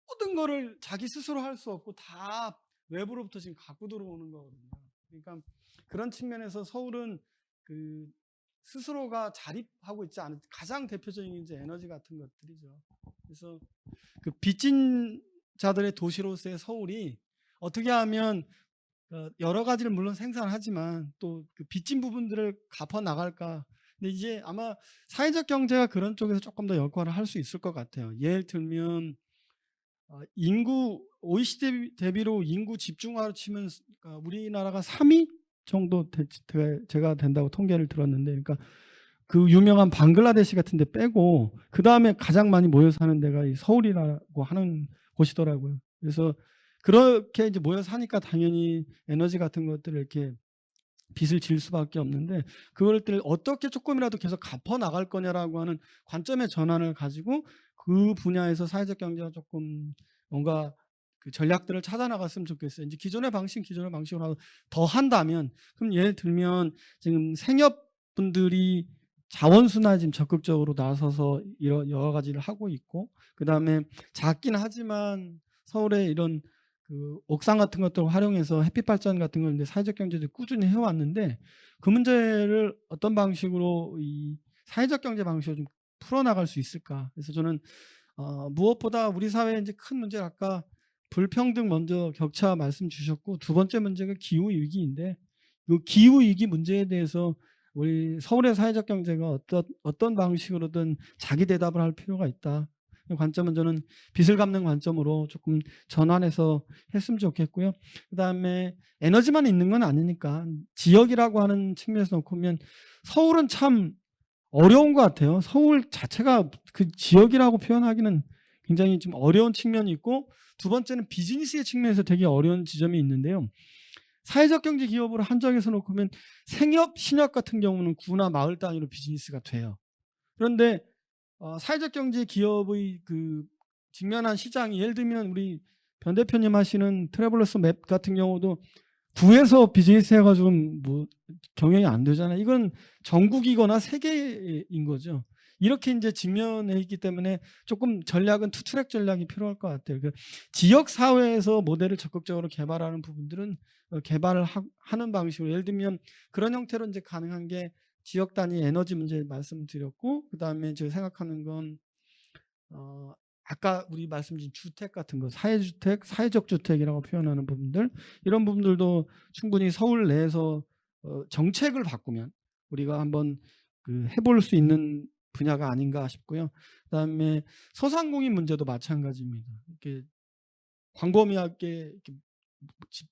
모든 거를 자기 스스로 할 수 없고 다 외부로부터 지금 갖고 들어오는 거거든요. 그러니까 그런 측면에서 서울은 그 스스로가 자립하고 있지 않은 가장 대표적인 이제 에너지 같은 것들이죠. 그래서 그 빚진 자들의 도시로서의 서울이 어떻게 하면 여러 가지를 물론 생산하지만 또 그 빚진 부분들을 갚아 나갈까. 근데 이제 아마 사회적 경제가 그런 쪽에서 조금 더 역할을 할 수 있을 것 같아요. 예를 들면 인구 OECD 대비로 인구 집중화로 치면 우리나라가 3위 정도 제가 된다고 통계를 들었는데, 그러니까 그 유명한 방글라데시 같은 데 빼고 그 다음에 가장 많이 모여 사는 데가 이 서울이라고 하는 곳이더라고요. 그래서 그렇게 이제 모여 사니까 당연히 에너지 같은 것들을 이렇게 빚을 질 수밖에 없는데, 그것들을 어떻게 조금이라도 계속 갚아 나갈 거냐라고 하는 관점의 전환을 가지고 그 분야에서 사회적 경제가 조금 뭔가 그 전략들을 찾아 나갔으면 좋겠어요. 이제 기존의 방식으로 더 한다면, 그럼 예를 들면 지금 생협분들이 자원순환 지금 적극적으로 나서서 이런 여러 가지를 하고 있고, 그다음에 작긴 하지만 서울에 이런 그 옥상 같은 것들을 활용해서 햇빛 발전 같은 걸 이제 사회적 경제를 꾸준히 해왔는데, 그 문제를 어떤 방식으로 이 사회적 경제 방식으로 좀 풀어나갈 수 있을까? 그래서 저는 무엇보다 우리 사회의 이제 큰 문제, 아까 불평등 먼저 격차 말씀 주셨고, 두 번째 문제가 기후 위기인데, 이 기후 위기 문제에 대해서 우리 서울의 사회적 경제가 어떤 방식으로든 자기 대답을 할 필요가 있다. 이 관점은 저는 빚을 갚는 관점으로 조금 전환해서 했으면 좋겠고요. 그다음에 에너지만 있는 건 아니니까 지역이라고 하는 측면에서 놓고 보면 서울은 참 어려운 것 같아요. 서울 자체가 그 지역이라고 표현하기는 굉장히 좀 어려운 측면이 있고, 두 번째는 비즈니스의 측면에서 되게 어려운 지점이 있는데요. 사회적 경제 기업으로 한정해서 놓고 보면 생협, 신협 같은 경우는 구나 마을 단위로 비즈니스가 돼요. 그런데 사회적 경제 기업의 그 직면한 시장이, 예를 들면 우리 변 대표님 하시는 트래블러스 맵 같은 경우도 구에서 비즈니스 해가지고 뭐 경영이 안 되잖아요. 이건 전국이거나 세계인 거죠. 이렇게 이제 직면해 있기 때문에 조금 전략은 투트랙 전략이 필요할 것 같아요. 그 지역 사회에서 모델을 적극적으로 개발하는 부분들은 개발을 하는 방식으로, 예를 들면 그런 형태로 이제 가능한 게 지역 단위 에너지 문제 말씀드렸고, 그다음에 제가 생각하는 건 아까 우리 말씀 주신 주택 같은 거, 사회주택, 사회적 주택이라고 표현하는 부분들, 이런 부분들도 충분히 서울 내에서 정책을 바꾸면 우리가 한번 그 해볼 수 있는 분야가 아닌가 싶고요. 그다음에 소상공인 문제도 마찬가지입니다. 이렇게 광범위하게 이렇게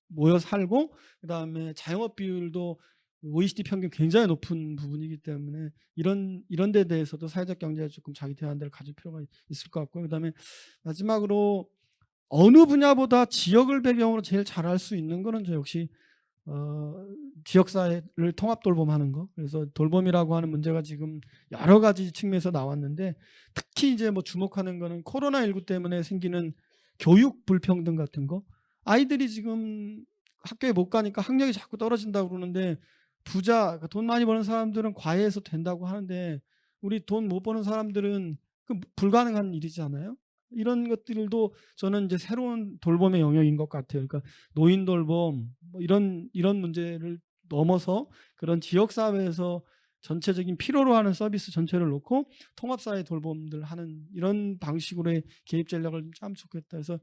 모여 살고, 그다음에 자영업 비율도 OECD 평균 굉장히 높은 부분이기 때문에 이런 데 대해서도 사회적 경제가 조금 자기 대안들을 가질 필요가 있을 것 같고요. 그다음에 마지막으로 어느 분야보다 지역을 배경으로 제일 잘할 수 있는 거는 저 역시 지역사회를 통합 돌봄하는 거. 그래서 돌봄이라고 하는 문제가 지금 여러 가지 측면에서 나왔는데, 특히 이제 뭐 주목하는 거는 코로나19 때문에 생기는 교육 불평등 같은 거. 아이들이 지금 학교에 못 가니까 학력이 자꾸 떨어진다고 그러는데, 부자, 돈 많이 버는 사람들은 과외해서 된다고 하는데, 우리 돈 못 버는 사람들은 그 불가능한 일이잖아요. 이런 것들도 저는 이제 새로운 돌봄의 영역인 것 같아요. 그러니까 노인 돌봄, 뭐 이런 문제를 넘어서 그런 지역 사회에서 전체적인 필요로 하는 서비스 전체를 놓고 통합사회 돌봄들 하는 이런 방식으로의 개입 전략을 좀 짜면 좋겠다. 그래서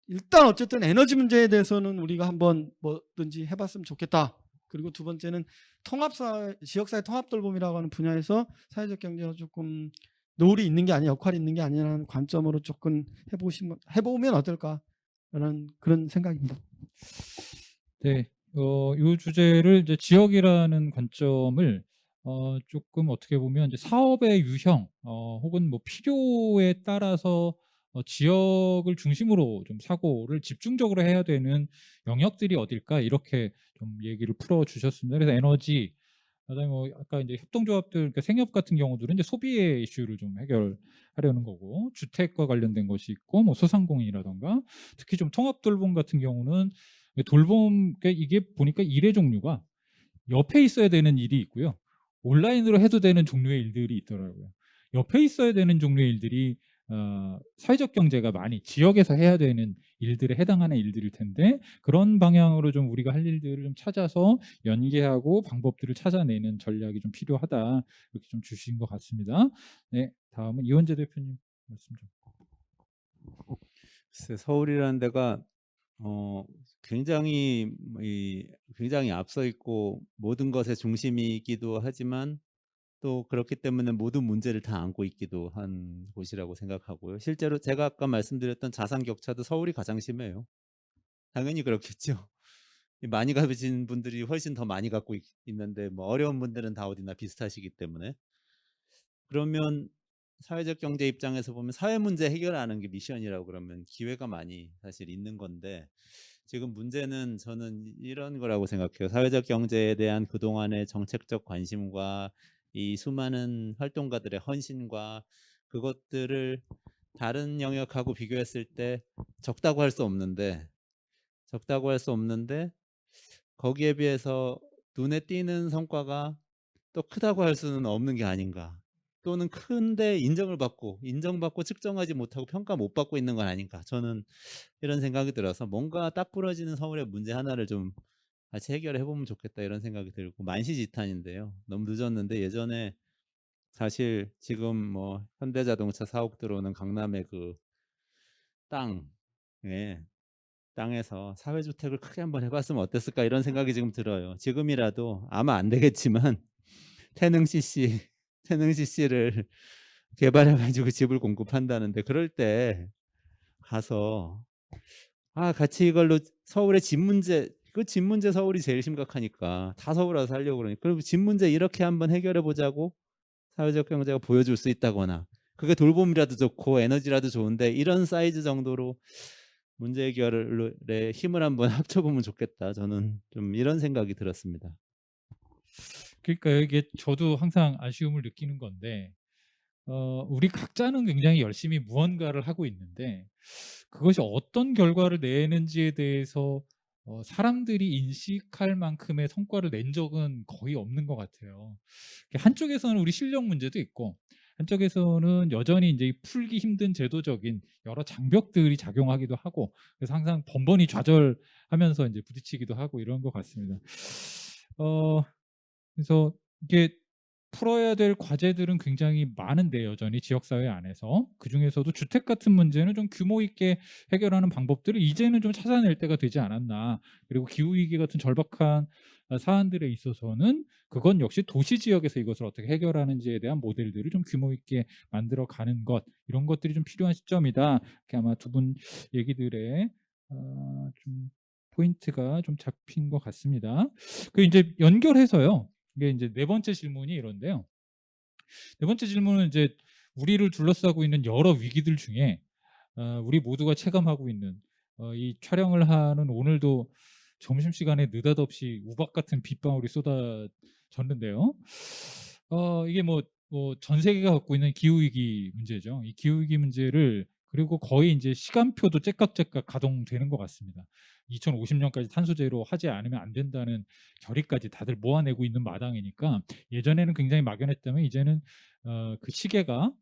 일단 어쨌든 에너지 문제에 대해서는 우리가 한번 뭐든지 해봤으면 좋겠다. 그리고 두 번째는 통합사회, 지역사회 통합돌봄이라고 하는 분야에서 사회적 경제가 조금 노을이 있는 게 아니라 역할이 있는 게 아니라는 관점으로 조금 해보면 어떨까라는 그런 생각입니다. 네, 이 주제를 이제 지역이라는 관점을 조금 어떻게 보면 이제 사업의 유형 혹은 뭐 필요에 따라서 지역을 중심으로 좀 사고를 집중적으로 해야 되는 영역들이 어딜까, 이렇게 좀 얘기를 풀어 주셨습니다. 그래서 에너지, 그다음에 뭐 아까 이제 협동조합들, 그러니까 생협 같은 경우들은 이제 소비의 이슈를 좀 해결하려는 거고, 주택과 관련된 것이 있고, 뭐 소상공인이라던가, 특히 좀 통합 돌봄 같은 경우는 돌봄, 그러니까 이게 보니까 일의 종류가 옆에 있어야 되는 일이 있고요, 온라인으로 해도 되는 종류의 일들이 있더라고요. 옆에 있어야 되는 종류의 일들이 사회적 경제가 많이 지역에서 해야 되는 일들에 해당하는 일들일 텐데 그런 방향으로 좀 우리가 할 일들을 좀 찾아서 연계하고 방법들을 찾아내는 전략이 좀 필요하다. 이렇게 좀 주신 것 같습니다. 네, 다음은 이원재 대표님 말씀 좀. 글쎄, 서울이라는 데가 굉장히 굉장히 앞서 있고 모든 것의 중심이기도 하지만 또 그렇기 때문에 모든 문제를 다 안고 있기도 한 곳이라고 생각하고요. 실제로 제가 아까 말씀드렸던 자산 격차도 서울이 가장 심해요. 당연히 그렇겠죠. 많이 가진 분들이 훨씬 더 많이 갖고 있는데 뭐 어려운 분들은 다 어디나 비슷하시기 때문에. 그러면 사회적 경제 입장에서 보면 사회 문제 해결하는 게 미션이라고 그러면 기회가 많이 사실 있는 건데 지금 문제는 저는 이런 거라고 생각해요. 사회적 경제에 대한 그동안의 정책적 관심과 이 수많은 활동가들의 헌신과 그것들을 다른 영역하고 비교했을 때 적다고 할 수 없는데 거기에 비해서 눈에 띄는 성과가 또 크다고 할 수는 없는 게 아닌가. 또는 큰데 인정받고 측정하지 못하고 평가 못 받고 있는 건 아닌가. 저는 이런 생각이 들어서 뭔가 딱 부러지는 서울의 문제 하나를 좀 같이 해결해 보면 좋겠다 이런 생각이 들고 만시지탄인데요. 너무 늦었는데 예전에 사실 지금 뭐 현대자동차 사옥 들어오는 강남의 그 땅에 땅에서 사회주택을 크게 한번 해봤으면 어땠을까 이런 생각이 지금 들어요. 지금이라도 아마 안 되겠지만 태능 CC를 개발해가지고 집을 공급한다는데 그럴 때 가서 같이 이걸로 서울의 집 문제 서울이 제일 심각하니까 다 서울 와서 살려고 그러니까 그리고 집 문제 이렇게 한번 해결해 보자고 사회적 경제가 보여줄 수 있다거나 그게 돌봄이라도 좋고 에너지라도 좋은데 이런 사이즈 정도로 문제 해결에 힘을 한번 합쳐보면 좋겠다. 저는 좀 이런 생각이 들었습니다. 그러니까 이게 저도 항상 아쉬움을 느끼는 건데 우리 각자는 굉장히 열심히 무언가를 하고 있는데 그것이 어떤 결과를 내는지에 대해서 사람들이 인식할 만큼의 성과를 낸 적은 거의 없는 것 같아요. 한쪽에서는 우리 실력 문제도 있고 한쪽에서는 여전히 이제 풀기 힘든 제도적인 여러 장벽들이 작용하기도 하고 그래서 항상 번번이 좌절하면서 이제 부딪히기도 하고 이런 것 같습니다. 그래서 이게 풀어야 될 과제들은 굉장히 많은데 여전히 지역사회 안에서 그중에서도 주택 같은 문제는 좀 규모 있게 해결하는 방법들을 이제는 좀 찾아낼 때가 되지 않았나. 그리고 기후위기 같은 절박한 사안들에 있어서는 그건 역시 도시 지역에서 이것을 어떻게 해결하는지에 대한 모델들을 좀 규모 있게 만들어가는 것 이런 것들이 좀 필요한 시점이다. 이렇게 아마 두 분 얘기들에 좀 포인트가 좀 잡힌 것 같습니다. 그 이제 연결해서요. 이게 이제 네 번째 질문이 이런데요. 네 번째 질문은 이제 우리를 둘러싸고 있는 여러 위기들 중에 우리 모두가 체감하고 있는 이 촬영을 하는 오늘도 점심시간에 느닷없이 우박 같은 빗방울이 쏟아졌는데요. 이게 뭐 전 세계가 갖고 있는 기후위기 문제죠. 이 기후위기 문제를 그리고 거의 이제 시간표도 째깍째깍 가동되는 것 같습니다. 2050년까지 탄소제로 하지 않으면 안 된다는 결의까지 다들 모아내고 있는 마당이니까 예전에는 굉장히 막연했다면 이제는 그 시계가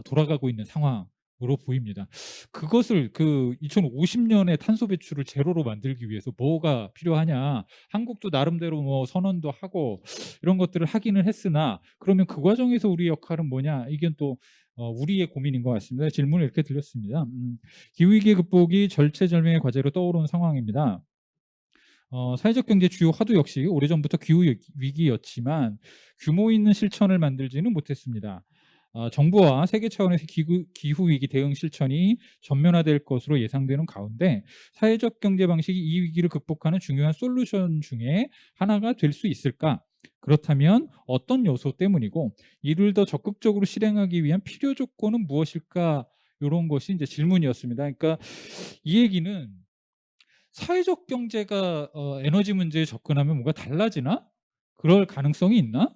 돌아가고 있는 상황으로 보입니다. 그것을 그 2050년에 탄소 배출을 제로로 만들기 위해서 뭐가 필요하냐? 한국도 나름대로 뭐 선언도 하고 이런 것들을 하기는 했으나 그러면 그 과정에서 우리 역할은 뭐냐? 이게 또 우리의 고민인 것 같습니다. 질문을 이렇게 드렸습니다. 기후위기 극복이 절체절명의 과제로 떠오르는 상황입니다. 사회적 경제 주요 화두 역시 오래전부터 기후 위기였지만 규모 있는 실천을 만들지는 못했습니다. 정부와 세계 차원에서 기후 위기 대응 실천이 전면화될 것으로 예상되는 가운데 사회적 경제 방식이 이 위기를 극복하는 중요한 솔루션 중에 하나가 될 수 있을까? 그렇다면 어떤 요소 때문이고 이를 더 적극적으로 실행하기 위한 필요 조건은 무엇일까? 이런 것이 이제 질문이었습니다. 그러니까 이 얘기는 사회적 경제가 에너지 문제에 접근하면 뭔가 달라지나? 그럴 가능성이 있나?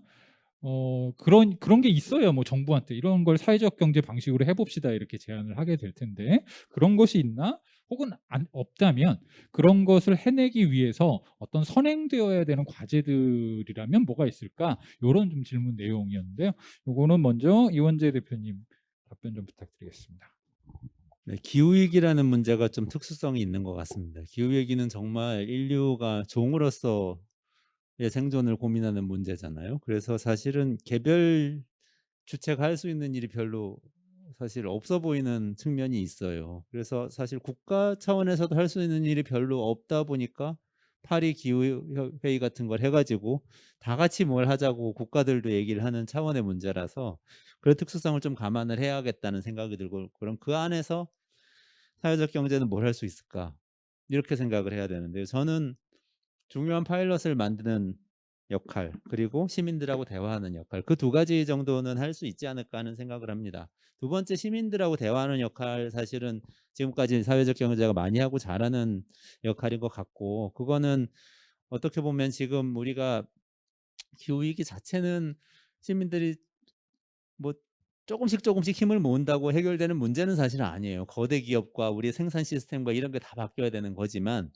그런 게 있어야 뭐 정부한테 이런 걸 사회적 경제 방식으로 해 봅시다 이렇게 제안을 하게 될 텐데 그런 것이 있나? 혹은 없다면 그런 것을 해내기 위해서 어떤 선행되어야 되는 과제들이라면 뭐가 있을까? 요런 좀 질문 내용이었는데요. 요거는 먼저 이원재 대표님 답변 좀 부탁드리겠습니다. 네, 기후위기라는 문제가 좀 특수성이 있는 것 같습니다. 기후위기는 정말 인류가 종으로서의 생존을 고민하는 문제잖아요. 그래서 사실은 개별 주체가 할 수 있는 일이 별로 사실 없어 보이는 측면이 있어요. 그래서 사실 국가 차원에서도 할 수 있는 일이 별로 없다 보니까 파리 기후 회의 같은 걸 해가지고 다 같이 뭘 하자고 국가들도 얘기를 하는 차원의 문제라서 그런 특수성을 좀 감안을 해야겠다는 생각이 들고, 그럼 그 안에서 사회적 경제는 뭘 할 수 있을까? 이렇게 생각을 해야 되는데요. 저는 중요한 파일럿을 만드는 역할, 그리고 시민들하고 대화하는 역할, 그 두 가지 정도는 할 수 있지 않을까 하는 생각을 합니다. 두 번째, 시민들하고 대화하는 역할, 사실은 지금까지 사회적 경제가 많이 하고 잘하는 역할인 것 같고, 그거는 어떻게 보면 지금 우리가 기후위기 자체는 시민들이 뭐 조금씩 힘을 모은다고 해결되는 문제는 사실은 아니에요. 거대 기업과 우리의 생산 시스템과 이런 게 다 바뀌어야 되는 거지만,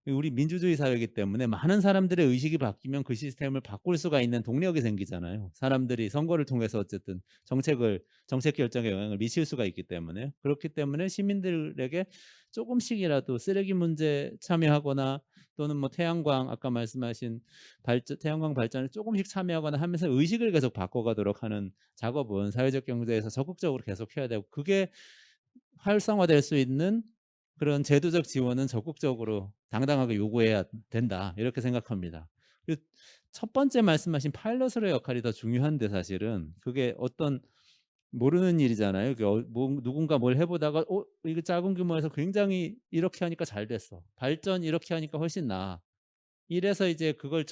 우리 민주주의 사회이기 때문에 많은 사람들의 의식이 바뀌면 그 시스템을 바꿀 수가 있는 동력이 생기잖아요. 사람들이 선거를 통해서 어쨌든 정책 결정에 영향을 미칠 수가 있기 때문에, 그렇기 때문에 시민들에게 조금씩이라도 쓰레기 문제 참여하거나, 또는 뭐 태양광 아까 말씀하신 태양광 발전에 조금씩 참여하거나 하면서 의식을 계속 바꿔가도록 하는 작업은 사회적 경제에서 적극적으로 계속 해야 되고, 그게 활성화될 수 있는 그런 제도적 지원은 적극적으로 당당하게 요구해야 된다, 이렇게 생각합니다. 그리고 첫 번째 말씀하신 파일럿의 역할이 더 중요한데, 사실은 그게 어떤 모르는 일이잖아요. 누군가 뭘 해보다가 이거 작은 규모에서 굉장히 이렇게 하니까 잘 됐어, 발전 이렇게 하니까 훨씬 나아, 이래서 이제 그걸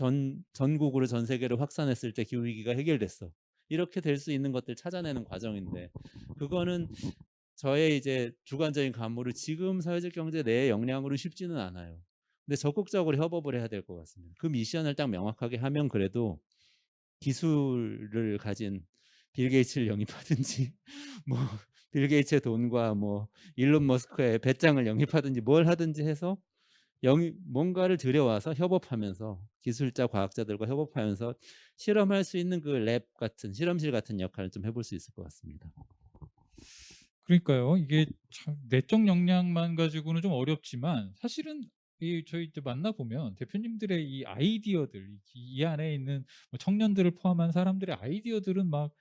전국으로 전 세계로 확산했을 때 기후위기가 해결됐어, 이렇게 될 수 있는 것들 찾아내는 과정인데, 그거는 저의 이제 주관적인 감으로 지금 사회적 경제 내 역량으로 쉽지는 않아요. 근데 적극적으로 협업을 해야 될 것 같습니다. 그 미션을 딱 명확하게 하면 그래도 기술을 가진 빌 게이츠를 영입하든지 뭐 빌 게이츠의 돈과 뭐 일론 머스크의 배짱을 영입하든지 뭘 하든지 해서 뭔가를 들여와서 협업하면서, 기술자 과학자들과 협업하면서 실험할 수 있는 그 랩 같은, 실험실 같은 역할을 좀 해볼 수 있을 것 같습니다. 그러니까요. 이게 참 내적 역량만 가지고는 좀 어렵지만 사실은 저희 이제 만나 보면 대표님들의 이 아이디어들, 이 안에 있는 뭐 청년들을 포함한 사람들의 아이디어들은 막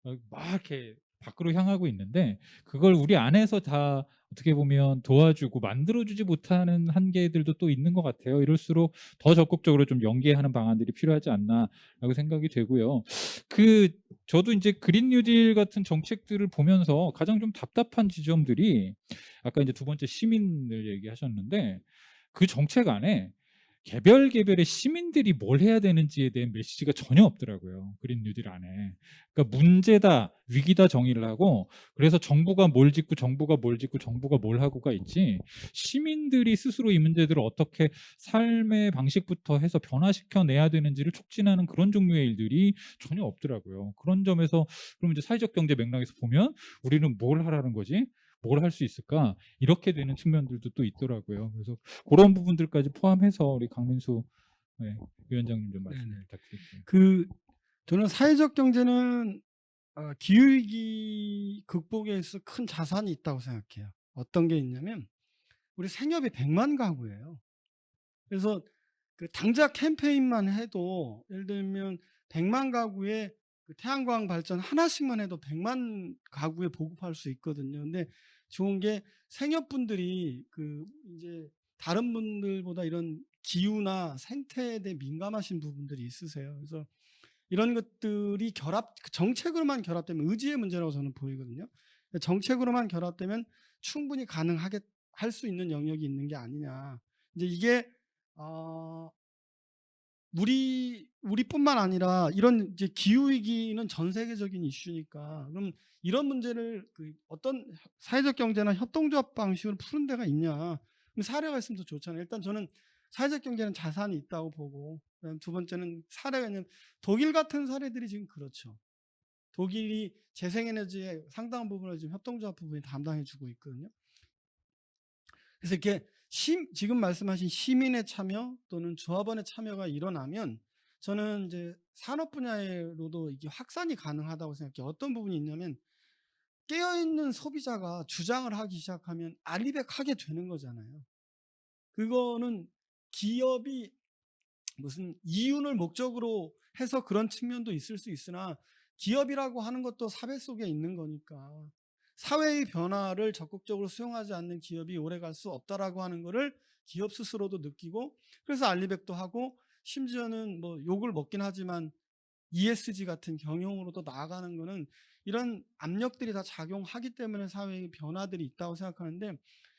이렇게 밖으로 향하고 있는데 그걸 우리 안에서 다 어떻게 보면 도와주고 만들어주지 못하는 한계들도 또 있는 것 같아요. 이럴수록 더 적극적으로 좀 연계하는 방안들이 필요하지 않나라고 생각이 되고요. 그 저도 이제 그린 뉴딜 같은 정책들을 보면서 가장 좀 답답한 지점들이 아까 이제 두 번째 시민을 얘기하셨는데 그 정책 안에 개별의 시민들이 뭘 해야 되는지에 대한 메시지가 전혀 없더라고요. 그린 뉴딜 안에. 그러니까 문제다, 위기다 정의를 하고 그래서 정부가 뭘 짓고 정부가 뭘 짓고 정부가 뭘 하고가 있지 시민들이 스스로 이 문제들을 어떻게 삶의 방식부터 해서 변화시켜 내야 되는지를 촉진하는 그런 종류의 일들이 전혀 없더라고요. 그런 점에서 그럼 이제 사회적 경제 맥락에서 보면 우리는 뭘 하라는 거지? 뭘 할 수 있을까? 이렇게 되는 측면들도 또 있더라고요. 그래서 그런 부분들까지 포함해서 우리 강민수 위원장님 좀 말씀 네네. 부탁드릴게요. 저는 사회적 경제는 기후위기 극복에 있어 큰 자산이 있다고 생각해요. 어떤 게 있냐면 우리 생협이 100만 가구예요. 그래서 그 당장 캠페인만 해도 예를 들면 100만 가구에 그 태양광 발전 하나씩만 해도 100만 가구에 보급할 수 있거든요. 근데 좋은 게 생협분들이 그 이제 다른 분들보다 이런 기후나 생태에 대해 민감하신 부분들이 있으세요. 그래서 이런 것들이 정책으로만 결합되면 의지의 문제라고 저는 보이거든요. 정책으로만 결합되면 충분히 할 수 있는 영역이 있는 게 아니냐. 이제 이게 우리뿐만 아니라 이런 이제 기후 위기는 전 세계적인 이슈니까 그럼 이런 문제를 어떤 사회적 경제나 협동조합 방식으로 푸는 데가 있냐? 그럼 사례가 있으면 더 좋잖아요. 일단 저는 사회적 경제는 자산이 있다고 보고, 그다음 두 번째는 사례가 있는 독일 같은 사례들이 지금 그렇죠. 독일이 재생에너지의 상당한 부분을 지금 협동조합 부분이 담당해주고 있거든요. 그래서 이렇게 지금 말씀하신 시민의 참여 또는 조합원의 참여가 일어나면 저는 이제 산업 분야로도 이게 확산이 가능하다고 생각해요. 어떤 부분이 있냐면 깨어있는 소비자가 주장을 하기 시작하면 알리백하게 되는 거잖아요. 그거는 기업이 무슨 이윤을 목적으로 해서 그런 측면도 있을 수 있으나 기업이라고 하는 것도 사회 속에 있는 거니까 사회의 변화를 적극적으로 수용하지 않는 기업이 오래 갈 수 없다라고 하는 거를 기업 스스로도 느끼고 그래서 알리백도 하고 심지어는 뭐 욕을 먹긴 하지만 ESG 같은 경영으로도 나아가는 거는 이런 압력들이 다 작용하기 때문에 사회의 변화들이 있다고 생각하는데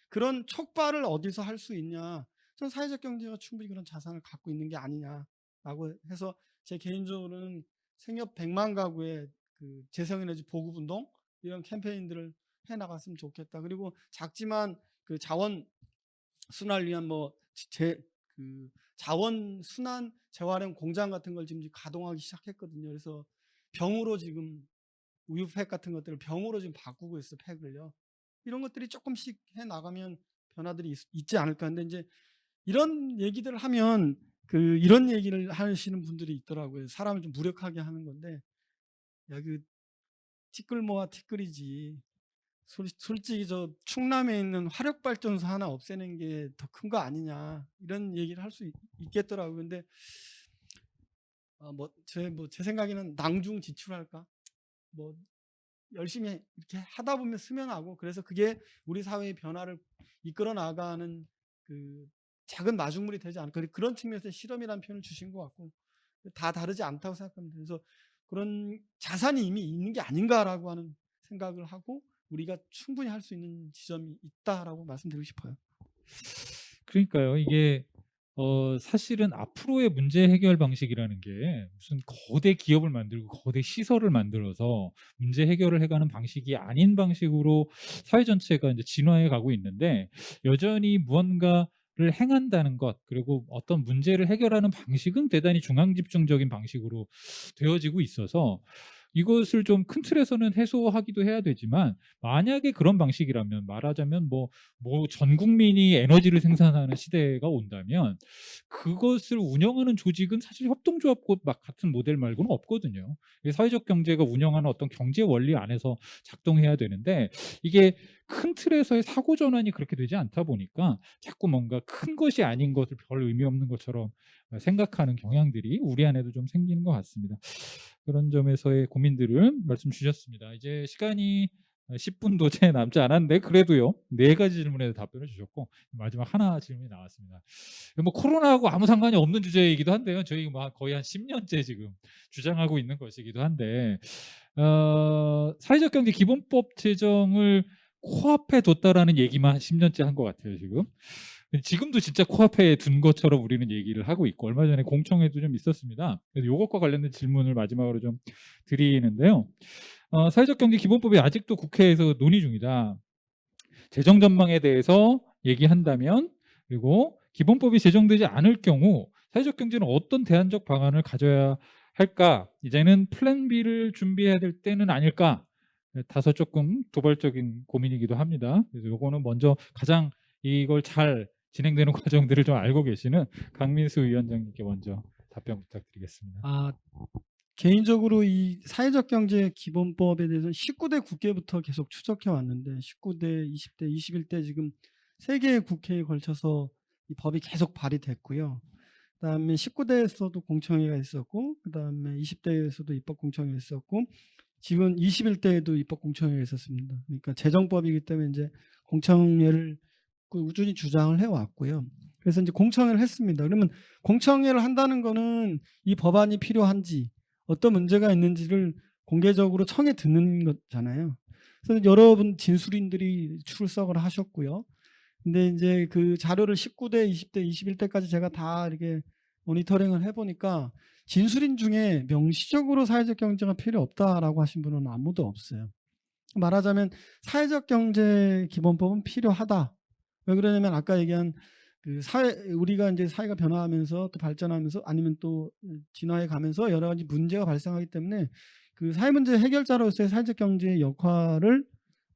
그런 촉발을 어디서 할 수 있냐? 전 사회적 경제가 충분히 그런 자산을 갖고 있는 게 아니냐라고 해서 제 개인적으로는 생협 100만 가구의 그 재생에너지 보급 운동 이런 캠페인들을 해 나갔으면 좋겠다. 그리고 작지만 그 자원 순환을 위한 그 자원 순환 재활용 공장 같은 걸 지금 가동하기 시작했거든요. 그래서 병으로 지금 우유팩 같은 것들을 병으로 지금 바꾸고 있어 팩을요. 이런 것들이 조금씩 해 나가면 변화들이 있지 않을까. 근데 이제 이런 얘기들을 하면 이런 얘기를 하시는 분들이 있더라고요. 사람을 좀 무력하게 하는 건데 야 그 티끌모아 티끌이지. 솔직히 저 충남에 있는 화력발전소 하나 없애는 게 더 큰 거 아니냐 이런 얘기를 할 수 있겠더라고요. 근데 제 생각에는 낭중지출할까? 뭐 열심히 이렇게 하다 보면 스면하고 그래서 그게 우리 사회의 변화를 이끌어 나가는 그 작은 마중물이 되지 않을까. 그런 측면에서 실험이라는 표현을 주신 것 같고 다 다르지 않다고 생각합니다. 그래서 그런 자산이 이미 있는 게 아닌가라고 하는 생각을 하고 우리가 충분히 할 수 있는 지점이 있다라고 말씀드리고 싶어요. 그러니까요. 이게 사실은 앞으로의 문제 해결 방식이라는 게 무슨 거대 기업을 만들고 거대 시설을 만들어서 문제 해결을 해가는 방식이 아닌 방식으로 사회 전체가 이제 진화해 가고 있는데 여전히 무언가를 행한다는 것 그리고 어떤 문제를 해결하는 방식은 대단히 중앙 집중적인 방식으로 되어지고 있어서 이것을 좀 큰 틀에서는 해소하기도 해야 되지만 만약에 그런 방식이라면 말하자면 전 국민이 에너지를 생산하는 시대가 온다면 그것을 운영하는 조직은 사실 협동조합과 막 같은 모델 말고는 없거든요. 이게 사회적 경제가 운영하는 어떤 경제 원리 안에서 작동해야 되는데 이게 큰 틀에서의 사고 전환이 그렇게 되지 않다 보니까 자꾸 뭔가 큰 것이 아닌 것을 별 의미 없는 것처럼 생각하는 경향들이 우리 안에도 좀 생기는 것 같습니다. 그런 점에서의 고민들을 말씀 주셨습니다. 이제 시간이 10분도 채 남지 않았는데 그래도요 4가지 질문에 답변을 주셨고 마지막 하나 질문이 나왔습니다. 코로나하고 아무 상관이 없는 주제이기도 한데요. 저희 거의 한 10년째 지금 주장하고 있는 것이기도 한데 사회적 경제 기본법 제정을 코앞에 뒀다라는 얘기만 10년째 한 것 같아요 지금. 지금도 진짜 코앞에 둔 것처럼 우리는 얘기를 하고 있고 얼마 전에 공청회도 좀 있었습니다. 그래서 이것과 관련된 질문을 마지막으로 좀 드리는데요. 사회적 경제 기본법이 아직도 국회에서 논의 중이다. 재정 전망에 대해서 얘기한다면 그리고 기본법이 제정되지 않을 경우 사회적 경제는 어떤 대안적 방안을 가져야 할까? 이제는 플랜 B를 준비해야 될 때는 아닐까? 다소 조금 도발적인 고민이기도 합니다. 그래서 요거는 먼저 가장 이걸 잘 진행되는 과정들을 좀 알고 계시는 강민수 위원장님께 먼저 답변 부탁드리겠습니다. 개인적으로 이 사회적 경제 기본법에 대해서 19대 국회부터 계속 추적해 왔는데 19대, 20대, 21대 지금 3개의 국회에 걸쳐서 이 법이 계속 발의됐고요. 그다음에 19대에서도 공청회가 있었고 그다음에 20대에서도 입법 공청회가 있었고 지금 21대에도 입법 공청회가 있었습니다. 그러니까 재정법이기 때문에 이제 공청회를 꾸준히 주장을 해 왔고요. 그래서 이제 공청회를 했습니다. 그러면 공청회를 한다는 거는 이 법안이 필요한지 어떤 문제가 있는지를 공개적으로 청해 듣는 거잖아요. 그래서 여러분 진술인들이 출석을 하셨고요. 근데 이제 그 자료를 19대, 20대, 21대까지 제가 다 이렇게 모니터링을 해보니까 진술인 중에 명시적으로 사회적 경제가 필요 없다라고 하신 분은 아무도 없어요. 말하자면 사회적 경제 기본법은 필요하다. 왜 그러냐면 아까 얘기한 우리가 이제 사회가 변화하면서 또 발전하면서 아니면 또 진화해 가면서 여러 가지 문제가 발생하기 때문에 그 사회 문제 해결자로서의 사회적 경제의 역할을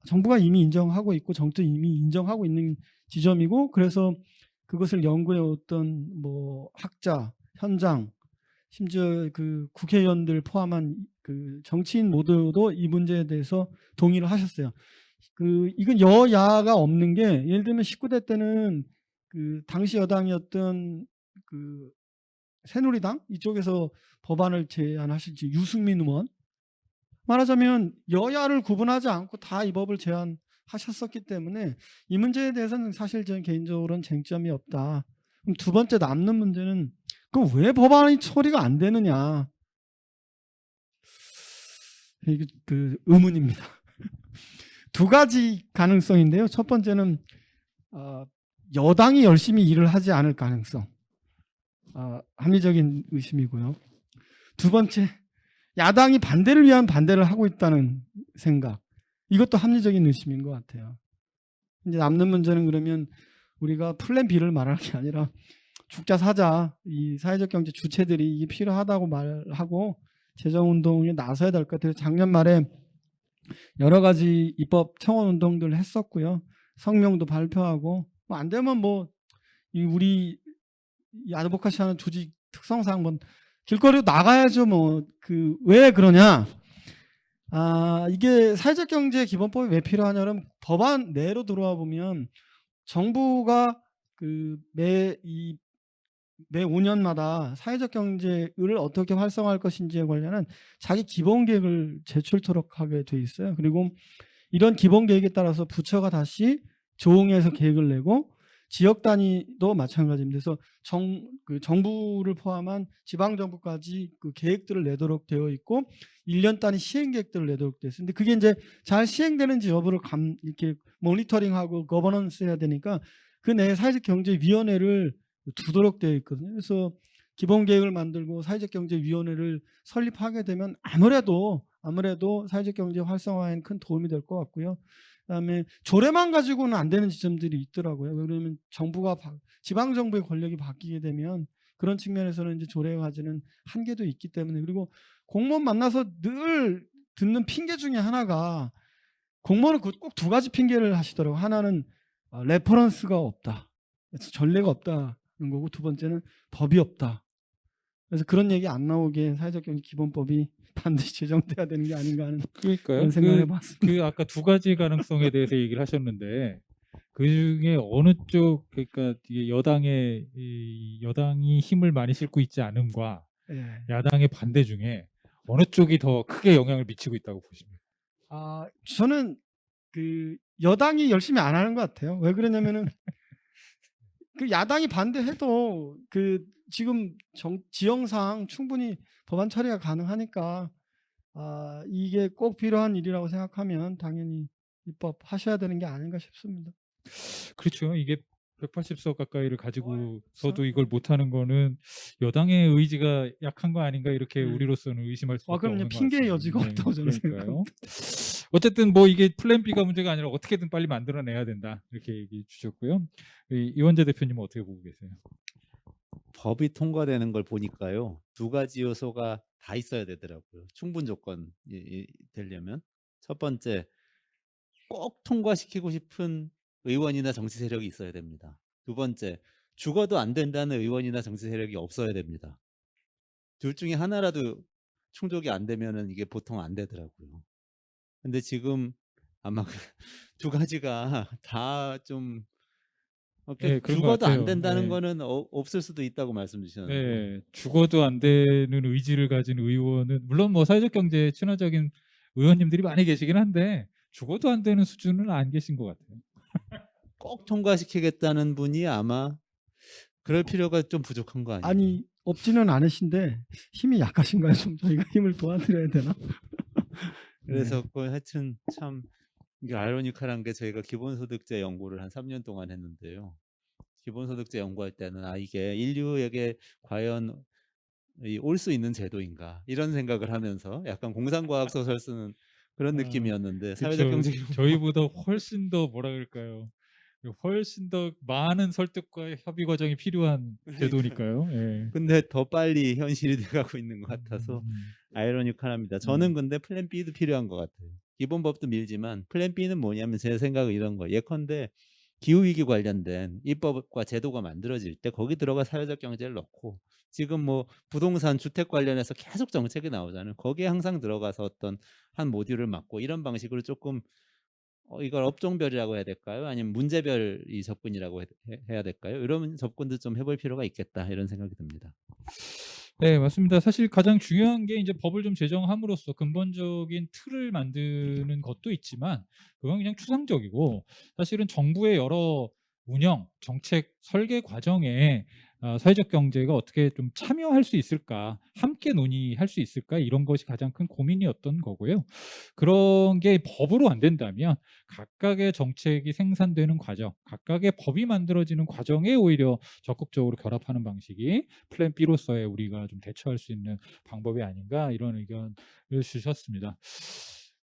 정부가 이미 인정하고 있고 정부도 이미 인정하고 있는 지점이고 그래서 그것을 연구해 왔던 뭐 학자, 현장, 심지어 그 국회의원들 포함한 그 정치인 모두도 이 문제에 대해서 동의를 하셨어요. 이건 여야가 없는 게 예를 들면 19대 때는 그 당시 여당이었던 그 새누리당 이쪽에서 법안을 제안하실지 유승민 의원 말하자면 여야를 구분하지 않고 다 이 법을 제안하셨었기 때문에 이 문제에 대해서는 사실 저는 개인적으로는 쟁점이 없다. 그럼 두 번째 남는 문제는 그럼 왜 법안이 처리가 안 되느냐? 이게 그 의문입니다. 두 가지 가능성인데요. 첫 번째는 여당이 열심히 일을 하지 않을 가능성. 합리적인 의심이고요. 두 번째, 야당이 반대를 위한 반대를 하고 있다는 생각. 이것도 합리적인 의심인 것 같아요. 이제 남는 문제는 그러면 우리가 플랜 B를 말할 게 아니라 죽자 사자 이 사회적 경제 주체들이 이게 필요하다고 말하고 재정운동에 나서야 될 것 같아요. 작년 말에 여러 가지 입법 청원 운동들을 했었고요. 성명도 발표하고 뭐 안 되면 뭐 우리 이 아드보카시 하는 조직 특성상 뭐 길거리로 나가야죠. 뭐 왜 그러냐? 이게 사회적 경제 기본법이 왜 필요하냐면 법안 내로 들어와 보면 정부가 매 5년마다 사회적 경제를 어떻게 활성화할 것인지에 관련한 자기 기본 계획을 제출토록 하게 돼 있어요. 그리고 이런 기본 계획에 따라서 부처가 다시 조응해서 계획을 내고 지역 단위도 마찬가지입니다. 그래서 정부를 포함한 지방 정부까지 그 계획들을 내도록 되어 있고 1년 단위 시행 계획들을 내도록 되어 있습니다. 근데 그게 이제 잘 시행되는지 여부를 이렇게 모니터링하고 거버넌스 해야 되니까 그 내에 사회적 경제 위원회를 두도록 되어 있거든요. 그래서 기본 계획을 만들고 사회적 경제 위원회를 설립하게 되면 아무래도 사회적 경제 활성화에는 큰 도움이 될 것 같고요. 그다음에 조례만 가지고는 안 되는 지점들이 있더라고요. 왜냐하면 지방 정부의 권력이 바뀌게 되면 그런 측면에서는 이제 조례가 가지는 한계도 있기 때문에 그리고 공무원 만나서 늘 듣는 핑계 중에 하나가 공무원은 꼭 두 가지 핑계를 하시더라고요. 하나는 레퍼런스가 없다. 그래서 전례가 없다는 거고 두 번째는 법이 없다. 그래서 그런 얘기 안 나오게 사회적 경제 기본법이 반드시 제정돼야 되는 게 아닌가 하는 그러니까요. 그런 생각을 해봤습니다. 아까 두 가지 가능성에 대해서 얘기를 하셨는데 그 중에 어느 쪽 그러니까 이게 여당이 힘을 많이 싣고 있지 않음과 예. 야당의 반대 중에 어느 쪽이 더 크게 영향을 미치고 있다고 보십니까? 저는 여당이 열심히 안 하는 것 같아요. 왜 그러냐면은 야당이 반대해도 지금 지형상 충분히 법안 처리가 가능하니까 이게 꼭 필요한 일이라고 생각하면 당연히 입법하셔야 되는 게 아닌가 싶습니다. 그렇죠. 이게 180석 가까이를 가지고서도 그렇죠. 이걸 못하는 거는 여당의 의지가 약한 거 아닌가 이렇게 네. 우리로서는 의심할 수밖에 그럼 없는 것 핑계의 같습니다. 여지가 없다고 저는 그러니까요. 생각합니다. 어쨌든 뭐 이게 플랜 B가 문제가 아니라 어떻게든 빨리 만들어내야 된다 이렇게 얘기해 주셨고요. 이원재 대표님은 어떻게 보고 계세요? 법이 통과되는 걸 보니까요. 두 가지 요소가 다 있어야 되더라고요. 충분 조건이 되려면. 첫 번째, 꼭 통과시키고 싶은 의원이나 정치 세력이 있어야 됩니다. 두 번째, 죽어도 안 된다는 의원이나 정치 세력이 없어야 됩니다. 둘 중에 하나라도 충족이 안 되면은 이게 보통 안 되더라고요. 근데 지금 아마 두 가지가 다 좀 네, 그런 것 죽어도 안 같아요. 된다는 네. 거는 없을 수도 있다고 말씀 주셨는데 네, 죽어도 안 되는 의지를 가진 의원은 물론 뭐 사회적 경제에 친화적인 의원님들이 많이 계시긴 한데 죽어도 안 되는 수준은 안 계신 것 같아요. 꼭 통과시키겠다는 분이 아마 그럴 필요가 좀 부족한 거 아니에요? 아니 없지는 않으신데 힘이 약하신가요? 좀 저희가 힘을 도와드려야 되나? 그래서 하여튼 참 이게 아이러니컬한 게 저희가 기본소득제 연구를 한 3년 동안 했는데요. 기본소득제 연구할 때는 이게 인류에게 과연 올 수 있는 제도인가 이런 생각을 하면서 약간 공상과학 소설 쓰는 그런 느낌이었는데 사회적 경제 저희보다 훨씬 더 뭐라 그럴까요? 훨씬 더 많은 설득과 협의 과정이 필요한 제도니까요. 예. 근데 더 빨리 현실이 돼가고 있는 것 같아서 아이러니컬합니다. 저는 근데 플랜 B도 필요한 것 같아요. 기본법도 밀지만 플랜 B는 뭐냐면 제 생각은 이런 거. 예컨대 기후 위기 관련된 입법과 제도가 만들어질 때 거기 들어가 사회적 경제를 넣고 지금 뭐 부동산 주택 관련해서 계속 정책이 나오잖아요. 거기에 항상 들어가서 어떤 한 모듈을 맡고 이런 방식으로 조금 이걸 업종별이라고 해야 될까요? 아니면 문제별 이 접근이라고 해야 될까요? 이런 접근도 좀 해볼 필요가 있겠다 이런 생각이 듭니다. 네, 맞습니다. 사실 가장 중요한 게 이제 법을 좀 제정함으로써 근본적인 틀을 만드는 것도 있지만 그건 그냥 추상적이고 사실은 정부의 여러 운영, 정책 설계 과정에 사회적 경제가 어떻게 좀 참여할 수 있을까, 함께 논의할 수 있을까 이런 것이 가장 큰 고민이었던 거고요. 그런 게 법으로 안 된다면 각각의 정책이 생산되는 과정, 각각의 법이 만들어지는 과정에 오히려 적극적으로 결합하는 방식이 플랜 B로서의 우리가 좀 대처할 수 있는 방법이 아닌가 이런 의견을 주셨습니다.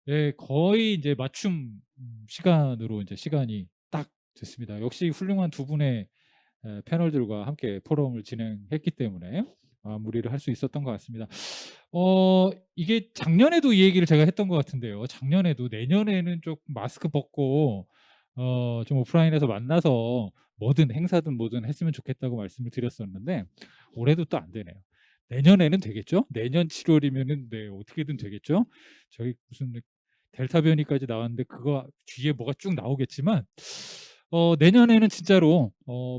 네, 거의 이제 맞춤 시간으로 이제 시간이 딱 됐습니다. 역시 훌륭한 두 분의 패널들과 함께 포럼을 진행했기 때문에 마무리를 할 수 있었던 것 같습니다. 이게 작년에도 이 얘기를 제가 했던 것 같은데요. 작년에도 내년에는 좀 마스크 벗고 좀 오프라인에서 만나서 뭐든 행사든 뭐든 했으면 좋겠다고 말씀을 드렸었는데 올해도 또 안 되네요. 내년에는 되겠죠? 내년 7월이면은 네, 어떻게든 되겠죠? 저희 무슨 델타 변이까지 나왔는데 그거 뒤에 뭐가 쭉 나오겠지만 내년에는 진짜로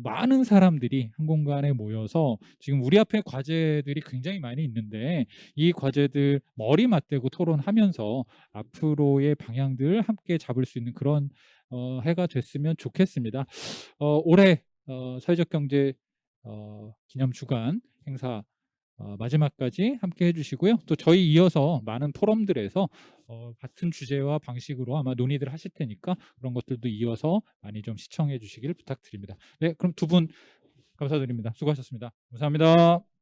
많은 사람들이 한 공간에 모여서 지금 우리 앞에 과제들이 굉장히 많이 있는데 이 과제들 머리 맞대고 토론하면서 앞으로의 방향들 함께 잡을 수 있는 그런 해가 됐으면 좋겠습니다. 올해 사회적 경제 기념 주간 행사 마지막까지 함께 해주시고요. 또 저희 이어서 많은 포럼들에서 같은 주제와 방식으로 아마 논의들 하실 테니까 그런 것들도 이어서 많이 좀 시청해 주시길 부탁드립니다. 네, 그럼 두 분 감사드립니다. 수고하셨습니다. 감사합니다.